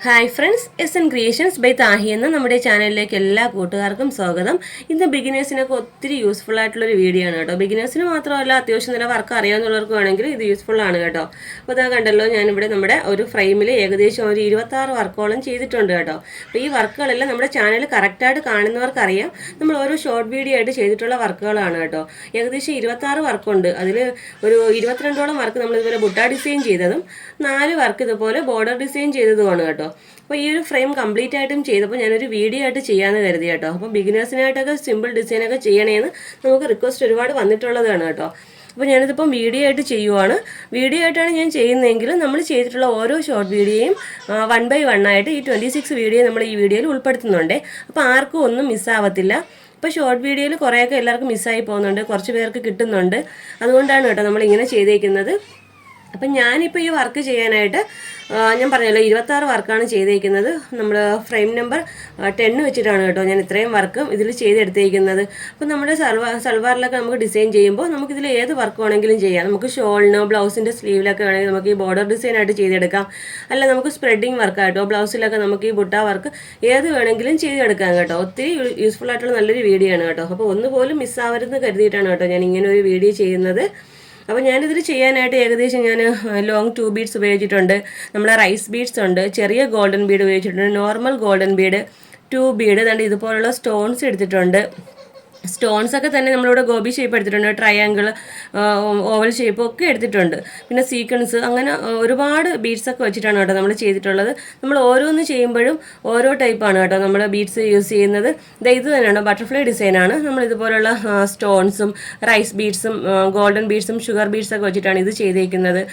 Hi friends, SN creations by Thahi എന്ന നമ്മുടെ ചാനലിലേക്ക് എല്ലാ കൂട്ടുകാർക്കും സ്വാഗതം. ഇന്ന് ബിഗിനേഴ്സിനൊക്കെ ഒത്തിരി യൂസ്ഫുൾ ആയിട്ടുള്ളൊരു വീഡിയോ ആണ് കേട്ടോ. ബിഗിനേഴ്സിന് മാത്രമല്ല, അത്യാവശ്യം നല്ല വർക്ക് അറിയാവുന്നവർക്ക് വേണമെങ്കിൽ ഇത് യൂസ്ഫുൾ ആണ് കേട്ടോ. അപ്പോൾ ഇതാ കണ്ടല്ലോ, ഞാനിവിടെ നമ്മുടെ ഒരു ഫ്രെയിമിൽ ഏകദേശം ഒരു 26 വർക്കോളം ചെയ്തിട്ടുണ്ട് കേട്ടോ. അപ്പോൾ ഈ വർക്കുകളെല്ലാം നമ്മുടെ ചാനൽ കറക്റ്റായിട്ട് കാണുന്നവർക്കറിയാം നമ്മൾ ഓരോ ഷോർട്ട് വീഡിയോ ആയിട്ട് ചെയ്തിട്ടുള്ള വർക്കുകളാണ് കേട്ടോ. ഏകദേശം 26 വർക്കുണ്ട്. അതിൽ ഒരു 22ഓളം വർക്ക് നമ്മൾ ഇതുപോലെ ബുട്ട ഡിസൈൻ ചെയ്തതും 4 വർക്ക് ഇതുപോലെ ബോർഡർ ഡിസൈൻ ചെയ്തതുമാണ് കേട്ടോ. അപ്പോൾ ഈ ഒരു ഫ്രെയിം കംപ്ലീറ്റ് ആയിട്ടും ചെയ്തപ്പോൾ ഞാനൊരു വീഡിയോ ആയിട്ട് ചെയ്യാമെന്ന് കരുതി കേട്ടോ. അപ്പോൾ ബിഗിനേഴ്സിനായിട്ടൊക്കെ സിമ്പിൾ ഡിസൈനൊക്കെ ചെയ്യണേന്ന് നമുക്ക് റിക്വസ്റ്റ് ഒരുപാട് വന്നിട്ടുള്ളതാണ് കേട്ടോ. അപ്പോൾ ഞാനിതിപ്പം വീഡിയോ ആയിട്ട് ചെയ്യുവാണ്. വീഡിയോ ആയിട്ടാണ് ഞാൻ ചെയ്യുന്നതെങ്കിൽ നമ്മൾ ചെയ്തിട്ടുള്ള ഓരോ ഷോർട്ട് വീഡിയോയും 1 by 1 ആയിട്ട് ഈ 26 വീഡിയോ നമ്മൾ ഈ വീഡിയോയിൽ ഉൾപ്പെടുത്തുന്നുണ്ട്. അപ്പോൾ ആർക്കും ഒന്നും മിസ്സാവത്തില്ല. ഇപ്പോൾ ഷോർട്ട് വീഡിയോയിൽ കുറേയൊക്കെ എല്ലാവർക്കും മിസ്സായി പോകുന്നുണ്ട്, കുറച്ച് പേർക്ക് കിട്ടുന്നുണ്ട്. അതുകൊണ്ടാണ് കേട്ടോ നമ്മളിങ്ങനെ ചെയ്തേക്കുന്നത്. അപ്പം ഞാനിപ്പോൾ ഈ വർക്ക് ചെയ്യാനായിട്ട് ഞാൻ പറഞ്ഞല്ലോ 26 വർക്കാണ് ചെയ്തേക്കുന്നത്. നമ്മൾ ഫ്രെയിം നമ്പർ 10 വെച്ചിട്ടാണ് കേട്ടോ ഞാൻ ഇത്രയും വർക്കും ഇതിൽ ചെയ്തെടുത്തേക്കുന്നത്. അപ്പോൾ നമ്മുടെ സൽവാറിലൊക്കെ നമുക്ക് ഡിസൈൻ ചെയ്യുമ്പോൾ നമുക്കിതിൽ ഏത് വർക്ക് വേണമെങ്കിലും ചെയ്യാം. നമുക്ക് ഷോളിനോ ബ്ലൗസിൻ്റെ സ്ലീവിലൊക്കെ വേണമെങ്കിൽ നമുക്ക് ഈ ബോർഡർ ഡിസൈനായിട്ട് ചെയ്തെടുക്കാം. അല്ല നമുക്ക് സ്പ്രെഡിങ് വർക്കായിട്ടോ ബ്ലൗസിലൊക്കെ നമുക്ക് ഈ ബുട്ട വർക്ക് ഏത് വേണമെങ്കിലും ചെയ്തെടുക്കാം കേട്ടോ. ഒത്തിരി യൂസ്ഫുൾ ആയിട്ടുള്ള നല്ലൊരു വീഡിയോ ആണ് കേട്ടോ. അപ്പോൾ ഒന്നുപോലും മിസ്സാവരുതെന്ന് കരുതിയിട്ടാണ് കേട്ടോ ഞാൻ ഇങ്ങനെ ഒരു വീഡിയോ ചെയ്യുന്നത്. അപ്പോൾ ഞാനിതിൽ ചെയ്യാനായിട്ട് ഏകദേശം ഞാൻ ലോങ് 2 ബീഡ്സ് ഉപയോഗിച്ചിട്ടുണ്ട്, നമ്മുടെ റൈസ് ബീഡ്സ് ഉണ്ട്, ചെറിയ ഗോൾഡൻ ബീഡ് ഉപയോഗിച്ചിട്ടുണ്ട്, നോർമൽ ഗോൾഡൻ ബീഡ്, 2 ബീഡ്, അതുകൊണ്ട് ഇതുപോലുള്ള സ്റ്റോൺസ് എടുത്തിട്ടുണ്ട്. സ്റ്റോൺസ് ഒക്കെ തന്നെ നമ്മളിവിടെ ഗോബി ഷേപ്പ് എടുത്തിട്ടുണ്ട്, ട്രയാങ്കിൾ, ഓവൽ ഷേപ്പ് ഒക്കെ എടുത്തിട്ടുണ്ട്. പിന്നെ സീക്വൻസ്, അങ്ങനെ ഒരുപാട് ബീഡ്സൊക്കെ വെച്ചിട്ടാണ് കേട്ടോ നമ്മൾ ചെയ്തിട്ടുള്ളത്. നമ്മൾ ഓരോന്ന് ചെയ്യുമ്പോഴും ഓരോ ടൈപ്പാണ് കേട്ടോ നമ്മൾ ബീഡ്സ് യൂസ് ചെയ്യുന്നത്. ഇത് തന്നെയാണ് ബട്ടർഫ്ലൈ ഡിസൈനാണ്. നമ്മൾ ഇതുപോലുള്ള സ്റ്റോൺസും റൈസ് ബീഡ്സും ഗോൾഡൻ ബീഡ്സും ഷുഗർ ബീഡ്സൊക്കെ വെച്ചിട്ടാണ് ഇത് ചെയ്തേക്കുന്നത്.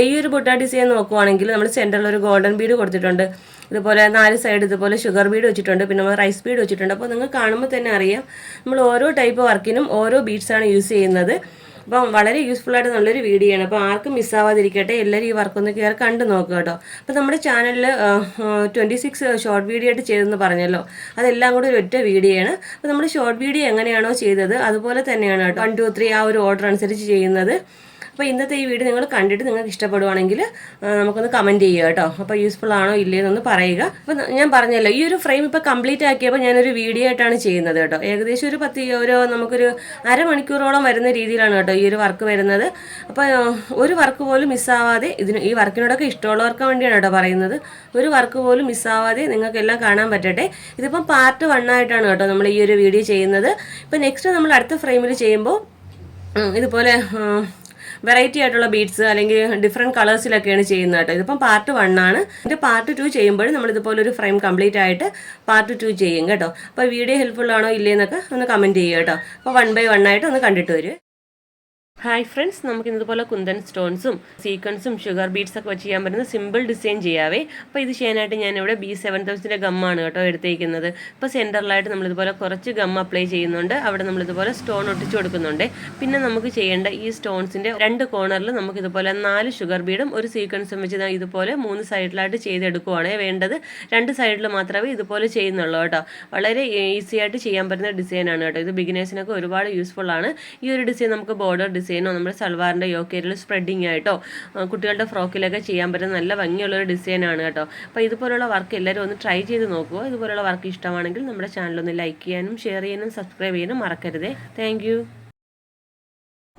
ഈ ഒരു ബുട്ട ഡിസൈൻ നോക്കുവാണെങ്കിൽ നമ്മൾ സെൻറ്ററിൽ ഒരു ഗോൾഡൻ ബീഡ് കൊടുത്തിട്ടുണ്ട്. ഇതുപോലെ 4 സൈഡ് ഇതുപോലെ ഷുഗർ ബീഡ് വെച്ചിട്ടുണ്ട്, പിന്നെ നമ്മൾ റൈസ് ബീഡ് വെച്ചിട്ടുണ്ട്. അപ്പോൾ നിങ്ങൾ കാണുമ്പോൾ തന്നെ അറിയാം നമ്മൾ ഓരോ ടൈപ്പ് വർക്കിനും ഓരോ ബീഡ്സാണ് യൂസ് ചെയ്യുന്നത്. അപ്പം വളരെ യൂസ്ഫുൾ ആയിട്ട് നല്ലൊരു വീഡിയോ ആണ്. അപ്പോൾ ആർക്കും മിസ്സാവാതിരിക്കട്ടെ, എല്ലാവരും ഈ വർക്കൊന്ന് കയറി കണ്ടു നോക്കുക കേട്ടോ. അപ്പോൾ നമ്മുടെ ചാനലിൽ 26 ഷോർട്ട് വീഡിയോ ആയിട്ട് ചെയ്തെന്ന് പറഞ്ഞല്ലോ, അതെല്ലാം കൂടി ഒരു ഒറ്റ വീഡിയോ ആണ്. അപ്പോൾ നമ്മൾ ഷോർട്ട് വീഡിയോ എങ്ങനെയാണോ ചെയ്തത് അതുപോലെ തന്നെയാണ് കേട്ടോ 1 2 3 ആ ഒരു ഓർഡർ അനുസരിച്ച് ചെയ്യുന്നത്. അപ്പോൾ ഇന്നത്തെ ഈ വീഡിയോ നിങ്ങൾ കണ്ടിട്ട് നിങ്ങൾക്ക് ഇഷ്ടപ്പെടുവാണെങ്കിൽ നമുക്കൊന്ന് കമൻറ്റ് ചെയ്യുക കേട്ടോ. അപ്പോൾ യൂസ്ഫുൾ ആണോ ഇല്ലയെന്നൊന്ന് പറയുക. അപ്പോൾ ഞാൻ പറഞ്ഞല്ലോ, ഈ ഒരു ഫ്രെയിം ഇപ്പോൾ കംപ്ലീറ്റ് ആക്കിയപ്പോൾ ഞാനൊരു വീഡിയോ ആയിട്ടാണ് ചെയ്യുന്നത് കേട്ടോ. ഏകദേശം നമുക്കൊരു അരമണിക്കൂറോളം വരുന്ന രീതിയിലാണ് കേട്ടോ ഈ ഒരു വർക്ക് വരുന്നത്. അപ്പോൾ ഒരു വർക്ക് പോലും മിസ്സാവാതെ, ഈ വർക്കിനോടൊക്കെ ഇഷ്ടമുള്ളവർക്ക് വേണ്ടിയാണ് കേട്ടോ പറയുന്നത്, ഒരു വർക്ക് പോലും മിസ്സാവാതെ നിങ്ങൾക്കെല്ലാം കാണാൻ പറ്റട്ടെ. ഇതിപ്പം പാർട്ട് 1 ആയിട്ടാണ് കേട്ടോ നമ്മൾ ഈ ഒരു വീഡിയോ ചെയ്യുന്നത്. ഇപ്പോൾ നെക്സ്റ്റ് നമ്മൾ അടുത്ത ഫ്രെയിമിൽ ചെയ്യുമ്പോൾ ഇതുപോലെ വെറൈറ്റി ആയിട്ടുള്ള ബീഡ്സ് അല്ലെങ്കിൽ ഡിഫറെൻറ്റ് കളേഴ്സിലൊക്കെയാണ് ചെയ്യുന്നത് കേട്ടോ. ഇതിപ്പം പാർട്ട് 1 ആണ്. ഇതിൻ്റെ പാർട്ട് 2 ചെയ്യുമ്പോഴും നമ്മളിതുപോലെ ഒരു ഫ്രെയിം കംപ്ലീറ്റ് ആയിട്ട് പാർട്ട് 2 ചെയ്യും കേട്ടോ. അപ്പോൾ വീഡിയോ ഹെൽപ്ഫുൾ ആണോ ഇല്ലയെന്നൊക്കെ ഒന്ന് കമൻറ്റ് ചെയ്യുക കേട്ടോ. അപ്പോൾ 1 by 1 ആയിട്ട് ഒന്ന് കണ്ടിട്ട് വരും. ഹായ് ഫ്രണ്ട്സ്, നമുക്ക് ഇതുപോലെ കുന്തൻ സ്റ്റോൺസും സീക്വൻസും ഷുഗർ ബീഡ്സ് ഒക്കെ വെച്ച് ചെയ്യാൻ പറ്റുന്ന സിമ്പിൾ ഡിസൈൻ ചെയ്യാവേ. അപ്പോൾ ഇത് ചെയ്യാനായിട്ട് ഞാനിവിടെ B7000 ഗമ്മാണ് കേട്ടോ എടുത്തേക്കുന്നത്. ഇപ്പോൾ സെൻറ്ററിലായിട്ട് നമ്മളിതുപോലെ കുറച്ച് ഗം അപ്ലൈ ചെയ്യുന്നുണ്ട്, അവിടെ നമ്മളിതുപോലെ സ്റ്റോൺ ഒട്ടിച്ച് കൊടുക്കുന്നുണ്ട്. പിന്നെ നമുക്ക് ചെയ്യേണ്ട ഈ സ്റ്റോൺസിൻ്റെ 2 കോർണറിൽ നമുക്കിതുപോലെ 4 ഷുഗർ ബീഡും ഒരു സീക്വൻസും വെച്ച് ഇതുപോലെ 3 സൈഡിലായിട്ട് ചെയ്തെടുക്കുവാണ് വേണ്ടത്. 2 സൈഡിൽ മാത്രമേ ഇതുപോലെ ചെയ്യുന്നുള്ളൂ കേട്ടോ. വളരെ ഈസി ആയിട്ട് ചെയ്യാൻ പറ്റുന്ന ഡിസൈനാണ് കേട്ടോ. ഇത് ബിഗിനേഴ്സിനൊക്കെ ഒരുപാട് യൂസ്ഫുൾ ആണ്. ഈ ഒരു ഡിസൈൻ നമുക്ക് ബോർഡർ ഡിസൈനോ നമ്മുടെ സൽവാറിൻ്റെ യോക്കേരിൽ സ്പ്രെഡിങ് ആയിട്ടോ കുട്ടികളുടെ ഫ്രോക്കിലൊക്കെ ചെയ്യാൻ പറ്റുന്ന നല്ല ഭംഗിയുള്ളൊരു ഡിസൈനാണ് കേട്ടോ. അപ്പോൾ ഇതുപോലുള്ള വർക്ക് എല്ലാവരും ഒന്ന് ട്രൈ ചെയ്ത് നോക്കുക. ഇതുപോലുള്ള വർക്ക് ഇഷ്ടമാണെങ്കിൽ നമ്മുടെ ചാനലൊന്ന് ലൈക്ക് ചെയ്യാനും ഷെയർ ചെയ്യാനും സബ്സ്ക്രൈബ് ചെയ്യാനും മറക്കരുതേ. താങ്ക്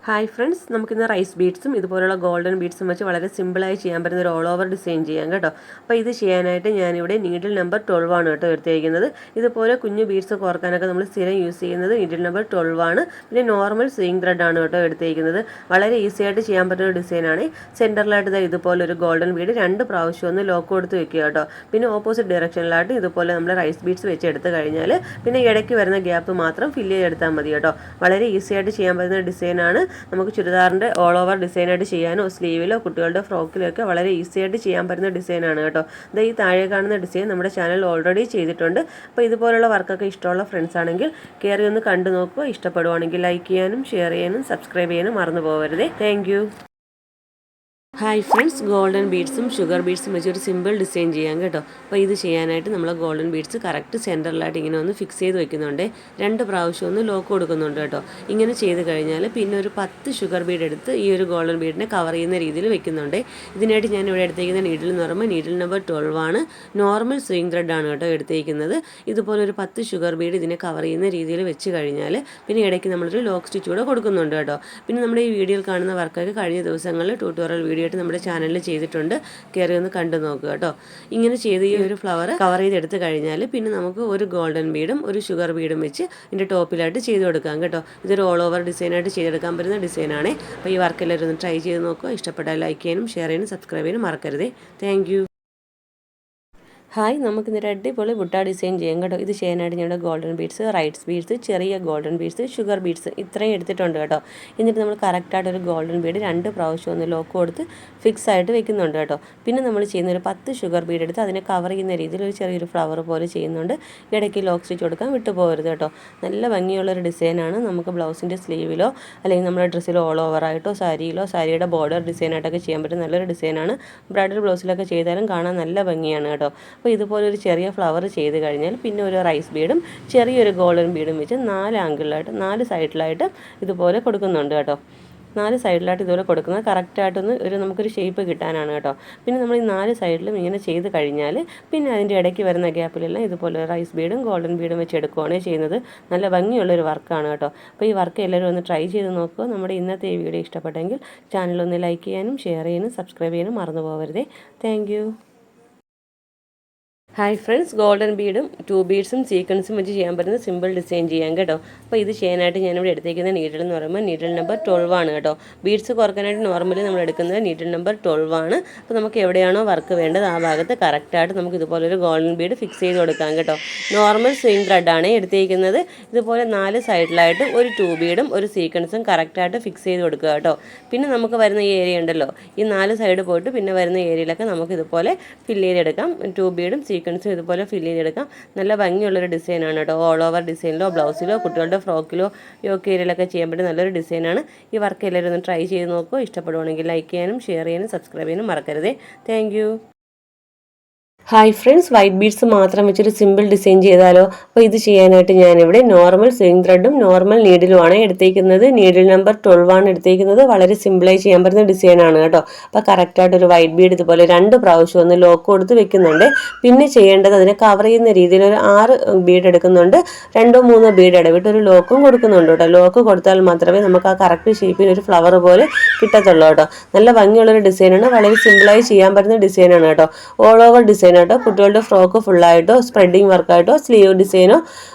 ഹായ് ഫ്രണ്ട്സ്, നമുക്കിന്ന് റൈസ് ബീഡ്സും ഇതുപോലുള്ള ഗോൾഡൻ ബീഡ്സും വെച്ച് വളരെ സിമ്പിളായി ചെയ്യാൻ പറ്റുന്ന ഒരു ഓൾ ഓവർ ഡിസൈൻ ചെയ്യാം കേട്ടോ. അപ്പോൾ ഇത് ചെയ്യാനായിട്ട് ഞാനിവിടെ നീഡിൽ നമ്പർ 12 ആണ് കേട്ടോ എടുത്തിരിക്കുന്നത്. ഇതുപോലെ കുഞ്ഞു ബീഡ്സ് കോർക്കാനൊക്കെ നമ്മൾ സ്ഥിരം യൂസ് ചെയ്യുന്നത് നീഡിൽ നമ്പർ 12 ആണ്. പിന്നെ നോർമൽ സ്വിങ് ത്രെഡ് ആണ് കേട്ടോ എടുത്തിരിക്കുന്നത്. വളരെ ഈസി ആയിട്ട് ചെയ്യാൻ പറ്റുന്ന ഡിസൈനാണ്. സെൻറ്ററിലായിട്ട് ഇതുപോലെ ഒരു ഗോൾഡൻ ബീഡ് 2 പ്രാവശ്യം ഒന്ന് ലോക്ക് കൊടുത്ത് വെക്കുക കേട്ടോ. പിന്നെ ഓപ്പോസിറ്റ് ഡയറക്ഷനിലായിട്ട് ഇതുപോലെ നമ്മൾ റൈസ് ബീഡ്സ് വെച്ച് എടുത്ത് കഴിഞ്ഞാൽ പിന്നെ ഇടയ്ക്ക് വരുന്ന ഗ്യാപ്പ് മാത്രം ഫില്ല് ചെയ്തെടുത്താൽ മതി കേട്ടോ. വളരെ ഈസി ആയിട്ട് ചെയ്യാൻ പറ്റുന്ന ഡിസൈനാണ്. നമുക്ക് ചുരിദാറിൻ്റെ ഓൾ ഓവർ ഡിസൈനായിട്ട് ചെയ്യാനോ സ്ലീവിലോ കുട്ടികളുടെ ഫ്രോക്കിലൊക്കെ വളരെ ഈസി ആയിട്ട് ചെയ്യാൻ പറ്റുന്ന ഡിസൈനാണ് കേട്ടോ. ഈ താഴെ കാണുന്ന ഡിസൈൻ നമ്മുടെ ചാനൽ ഓൾറെഡി ചെയ്തിട്ടുണ്ട്. അപ്പോൾ ഇതുപോലുള്ള വർക്കൊക്കെ ഇഷ്ടമുള്ള ഫ്രണ്ട്സ് ആണെങ്കിൽ കയറി ഒന്ന് കണ്ടു നോക്കുക. ഇഷ്ടപ്പെടുവാണെങ്കിൽ ലൈക്ക് ചെയ്യാനും ഷെയർ ചെയ്യാനും സബ്സ്ക്രൈബ് ചെയ്യാനും മറന്നു പോകരുതേ. താങ്ക് ഹായ് ഫ്രണ്ട്സ്, ഗോൾഡൻ ബീഡ്സും ഷുഗർ ബീഡ്സും വെച്ച് ഒരു സിമ്പിൾ ഡിസൈൻ ചെയ്യാം കേട്ടോ. അപ്പോൾ ഇത് ചെയ്യാനായിട്ട് നമ്മൾ ഗോൾഡൻ ബീഡ്സ് കറക്റ്റ് സെൻറ്ററിലായിട്ട് ഇങ്ങനെ ഒന്ന് ഫിക്സ് ചെയ്ത് വെക്കുന്നുണ്ട്. 2 പ്രാവശ്യം ഒന്ന് ലോക്ക് കൊടുക്കുന്നുണ്ട് കേട്ടോ. ഇങ്ങനെ ചെയ്ത് കഴിഞ്ഞാൽ പിന്നെ ഒരു 10 ഷുഗർ ബീഡ് എടുത്ത് ഈ ഒരു ഗോൾഡൻ ബീഡിനെ കവർ ചെയ്യുന്ന രീതിയിൽ വെക്കുന്നുണ്ട്. ഇതിനായിട്ട് ഞാൻ ഇവിടെ എടുത്തേക്കുന്ന നീഡിൽ എന്ന് പറയുമ്പോൾ നീഡിൽ നമ്പർ 12 ആണ്. നോർമൽ സ്വിങ് ത്രെഡ് ആണ് കേട്ടോ എടുത്തേക്കുന്നത്. ഇതുപോലെ ഒരു 10 ഷുഗർ ബീഡ് ഇതിനെ കവർ ചെയ്യുന്ന രീതിയിൽ വെച്ച് കഴിഞ്ഞാൽ പിന്നെ ഇടയ്ക്ക് നമ്മളൊരു ലോക്ക് സ്റ്റിച്ച് കൂടെ കൊടുക്കുന്നുണ്ട് കേട്ടോ. പിന്നെ നമ്മുടെ ഈ വീഡിയോയിൽ കാണുന്ന വർക്കൊക്കെ കഴിഞ്ഞ ദിവസങ്ങളിൽ ട്യൂട്ടോറിയൽ വീഡിയോ നമ്മുടെ ചാനലിൽ ചെയ്തിട്ടുണ്ട്. കയറി ഒന്ന് കണ്ടു നോക്കുക കേട്ടോ. ഇങ്ങനെ ചെയ്ത് ഈ ഒരു ഫ്ലവർ കവർ ചെയ്തെടുത്ത് കഴിഞ്ഞാൽ പിന്നെ നമുക്ക് ഒരു ഗോൾഡൻ ബീഡും ഒരു ഷുഗർ ബീഡും വെച്ച് ഇതിൻ്റെ ടോപ്പിലായിട്ട് ചെയ്ത് കൊടുക്കാം കേട്ടോ. ഇതൊരു ഓൾ ഓവർ ഡിസൈനായിട്ട് ചെയ്തെടുക്കാൻ പറ്റുന്ന ഡിസൈനാണ്. അപ്പോൾ ഈ വർക്ക് എല്ലാവരും ഒന്ന് ട്രൈ ചെയ്ത് നോക്കുക. ഇഷ്ടപ്പെട്ടാൽ ലൈക്ക് ചെയ്യാനും ഷെയർ ചെയ്യാനും സബ്സ്ക്രൈബ് ചെയ്യാനും മറക്കരുതേ. Thank you. ഹായ്, നമുക്കിന്നൊരു അടിപൊളി ബുട്ട ഡിസൈൻ ചെയ്യാം കേട്ടോ. ഇത് ചെയ്യാനായിട്ട് ഞങ്ങളുടെ ഗോൾഡൻ ബീഡ്സ്, റൈറ്റ്സ് ബീഡ്സ്, ചെറിയ ഗോൾഡൻ ബീഡ്സ്, ഷുഗർ ബീഡ്സ് ഇത്രയും എടുത്തിട്ടുണ്ട് കേട്ടോ. എന്നിട്ട് നമ്മൾ കറക്റ്റായിട്ടൊരു ഗോൾഡൻ ബീഡ് 2 പ്രാവശ്യം ഒന്ന് ലോക്ക് കൊടുത്ത് ഫിക്സ് ആയിട്ട് വെക്കുന്നുണ്ട് കേട്ടോ. പിന്നെ നമ്മൾ ചെയ്യുന്ന ഒരു 10 ഷുഗർ ബീഡ് എടുത്ത് അതിനെ കവർ ചെയ്യുന്ന രീതിയിൽ ഒരു ചെറിയൊരു ഫ്ലവർ പോലെ ചെയ്യുന്നുണ്ട്. ഇടയ്ക്ക് ലോക്ക് സ്റ്റിച്ച് കൊടുക്കാൻ വിട്ടുപോകരുത് കേട്ടോ. നല്ല ഭംഗിയുള്ളൊരു ഡിസൈനാണ്. നമുക്ക് ബ്ലൗസിൻ്റെ സ്ലീവിലോ അല്ലെങ്കിൽ നമ്മുടെ ഡ്രസ്സിലോ ഓൾ ഓവറായിട്ടോ സാരിയിലോ സാരിയുടെ ബോർഡർ ഡിസൈനായിട്ടൊക്കെ ചെയ്യാൻ പറ്റുന്ന നല്ലൊരു ഡിസൈനാണ്. ബ്രൈഡൽ ബ്ലൗസിലൊക്കെ ചെയ്താലും കാണാൻ നല്ല ഭംഗിയാണ് കേട്ടോ. അപ്പോൾ ഇതുപോലെ ഒരു ചെറിയ ഫ്ലവർ ചെയ്ത് കഴിഞ്ഞാൽ പിന്നെ ഒരു റൈസ് ബീഡും ചെറിയൊരു ഗോൾഡൻ ബീഡും വെച്ച് 4 ആംഗിളിലായിട്ട് 4 സൈഡിലായിട്ട് ഇതുപോലെ കൊടുക്കുന്നുണ്ട് കേട്ടോ. 4 സൈഡിലായിട്ട് ഇതുപോലെ കൊടുക്കുന്നത് കറക്റ്റായിട്ടൊന്ന് നമുക്കൊരു ഷേപ്പ് കിട്ടാനാണ് കേട്ടോ. പിന്നെ നമ്മൾ ഈ 4 സൈഡിലും ഇങ്ങനെ ചെയ്ത് കഴിഞ്ഞാൽ പിന്നെ അതിൻ്റെ ഇടയ്ക്ക് വരുന്ന ഗ്യാപ്പിലെല്ലാം ഇതുപോലെ റൈസ് ബീഡും ഗോൾഡൻ ബീഡും വെച്ച് എടുക്കുകയാണ് ചെയ്യുന്നത്. നല്ല ഭംഗിയുള്ളൊരു വർക്കാണ് കേട്ടോ. അപ്പോൾ ഈ വർക്ക് എല്ലാവരും ഒന്ന് ട്രൈ ചെയ്ത് നോക്കുക. നമ്മുടെ ഇന്നത്തെ ഈ വീഡിയോ ഇഷ്ടപ്പെട്ടെങ്കിൽ ചാനലൊന്ന് ലൈക്ക് ചെയ്യാനും ഷെയർ ചെയ്യാനും സബ്സ്ക്രൈബ് ചെയ്യാനും മറന്നു പോകരുതേ. Thank you. Hi friends, golden ബീഡും 2 ബീഡ്സും സീക്വൻസും വെച്ച് ചെയ്യാൻ പറ്റുന്ന സിമ്പിൾ ഡിസൈൻ ചെയ്യാം കേട്ടോ. അപ്പോൾ ഇത് ചെയ്യാനായിട്ട് ഞാനിവിടെ എടുത്തേക്കുന്ന നീഡിൽ എന്ന് പറയുമ്പോൾ നീഡിൽ നമ്പർ 12 ആണ് കേട്ടോ. ബീഡ്സ് കുറക്കാനായിട്ട് നോർമലി നമ്മൾ എടുക്കുന്നത് നീഡിൽ നമ്പർ 12 ആണ്. അപ്പോൾ നമുക്ക് എവിടെയാണോ വർക്ക് വേണ്ടത് ആ ഭാഗത്ത് കറക്റ്റായിട്ട് നമുക്ക് ഇതുപോലൊരു ഗോൾഡൻ ബീഡ് ഫിക്സ് ചെയ്ത് കൊടുക്കാം കേട്ടോ. നോർമൽ സ്വിങ് ത്രെഡാണ് എടുത്തേക്കുന്നത്. ഇതുപോലെ 4 സൈഡിലായിട്ട് ഒരു 2 ബീഡും ഒരു സീക്വൻസും കറക്റ്റായിട്ട് ഫിക്സ് ചെയ്ത് കൊടുക്കുക കേട്ടോ. പിന്നെ നമുക്ക് വരുന്ന ഈ ഏരിയ ഉണ്ടല്ലോ, ഈ 4 സൈഡ് പോയിട്ട് പിന്നെ വരുന്ന ഏരിയയിലൊക്കെ നമുക്ക് ഇതുപോലെ ഫില്ല് ചെയ്തെടുക്കാം. 2 ബീഡും സീക്വൻസും ഇതുപോലെ ഫില്ല് ചെയ്തെടുക്കാം. നല്ല ഭംഗിയുള്ളൊരു ഡിസൈനാണ് കേട്ടോ. ഓൾ ഓവർ ഡിസൈനിലോ ബ്ലൗസിലോ കുട്ടികളുടെ ഫ്രോക്കിലോ യോക്ക് ഏരിയയിലൊക്കെ ചെയ്യാൻ പറ്റുന്ന നല്ലൊരു ഡിസൈനാണ്. ഈ വർക്ക് എല്ലാവരും ഒന്ന് ട്രൈ ചെയ്ത് നോക്കുക. ഇഷ്ടപ്പെടുവാണെങ്കിൽ ലൈക്ക് ചെയ്യാനും ഷെയർ ചെയ്യാനും സബ്സ്ക്രൈബ് ചെയ്യാനും മറക്കരുതേ. Thank you. Hi friends, white beads മാത്രം വെച്ചൊരു സിമ്പിൾ ഡിസൈൻ ചെയ്താലോ? അപ്പോൾ ഇത് ചെയ്യാനായിട്ട് ഞാനിവിടെ നോർമൽ സ്വിങ് ത്രെഡും നോർമൽ നീഡിലുമാണ് എടുത്തേക്കുന്നത്. നീഡിൽ നമ്പർ 12 ആണ് എടുത്തേക്കുന്നത്. വളരെ സിമ്പിളായി ചെയ്യാൻ പറ്റുന്ന ഡിസൈനാണ് കേട്ടോ. അപ്പോൾ കറക്റ്റായിട്ടൊരു വൈറ്റ് ബീഡ് ഇതുപോലെ 2 പ്രാവശ്യം ഒന്ന് ലോക്ക് കൊടുത്ത് വെക്കുന്നുണ്ട്. പിന്നെ ചെയ്യേണ്ടത് അതിനെ കവർ ചെയ്യുന്ന രീതിയിൽ ഒരു 6 ബീഡ് എടുക്കുന്നുണ്ട്. 2-3 ബീഡ് ഇടവിട്ട് ഒരു ലോക്കും കൊടുക്കുന്നുണ്ട് കേട്ടോ. ലോക്ക് കൊടുത്താൽ മാത്രമേ നമുക്ക് ആ കറക്റ്റ് ഷേപ്പിൽ ഒരു ഫ്ലവർ പോലെ കിട്ടത്തുള്ളൂ കേട്ടോ. നല്ല ഭംഗിയുള്ളൊരു ഡിസൈനാണ്. വളരെ സിമ്പിളായി ചെയ്യാൻ പറ്റുന്ന ഡിസൈനാണ് കേട്ടോ. ഓൾ ഓവർ ഡിസൈൻ ആയിട്ടോ, കുട്ടികളുടെ ഫ്രോക്ക് ഫുള്ളായിട്ടോ, സ്പ്രെഡിങ് വർക്കായിട്ടോ, സ്ലീവ് ഡിസൈനോ,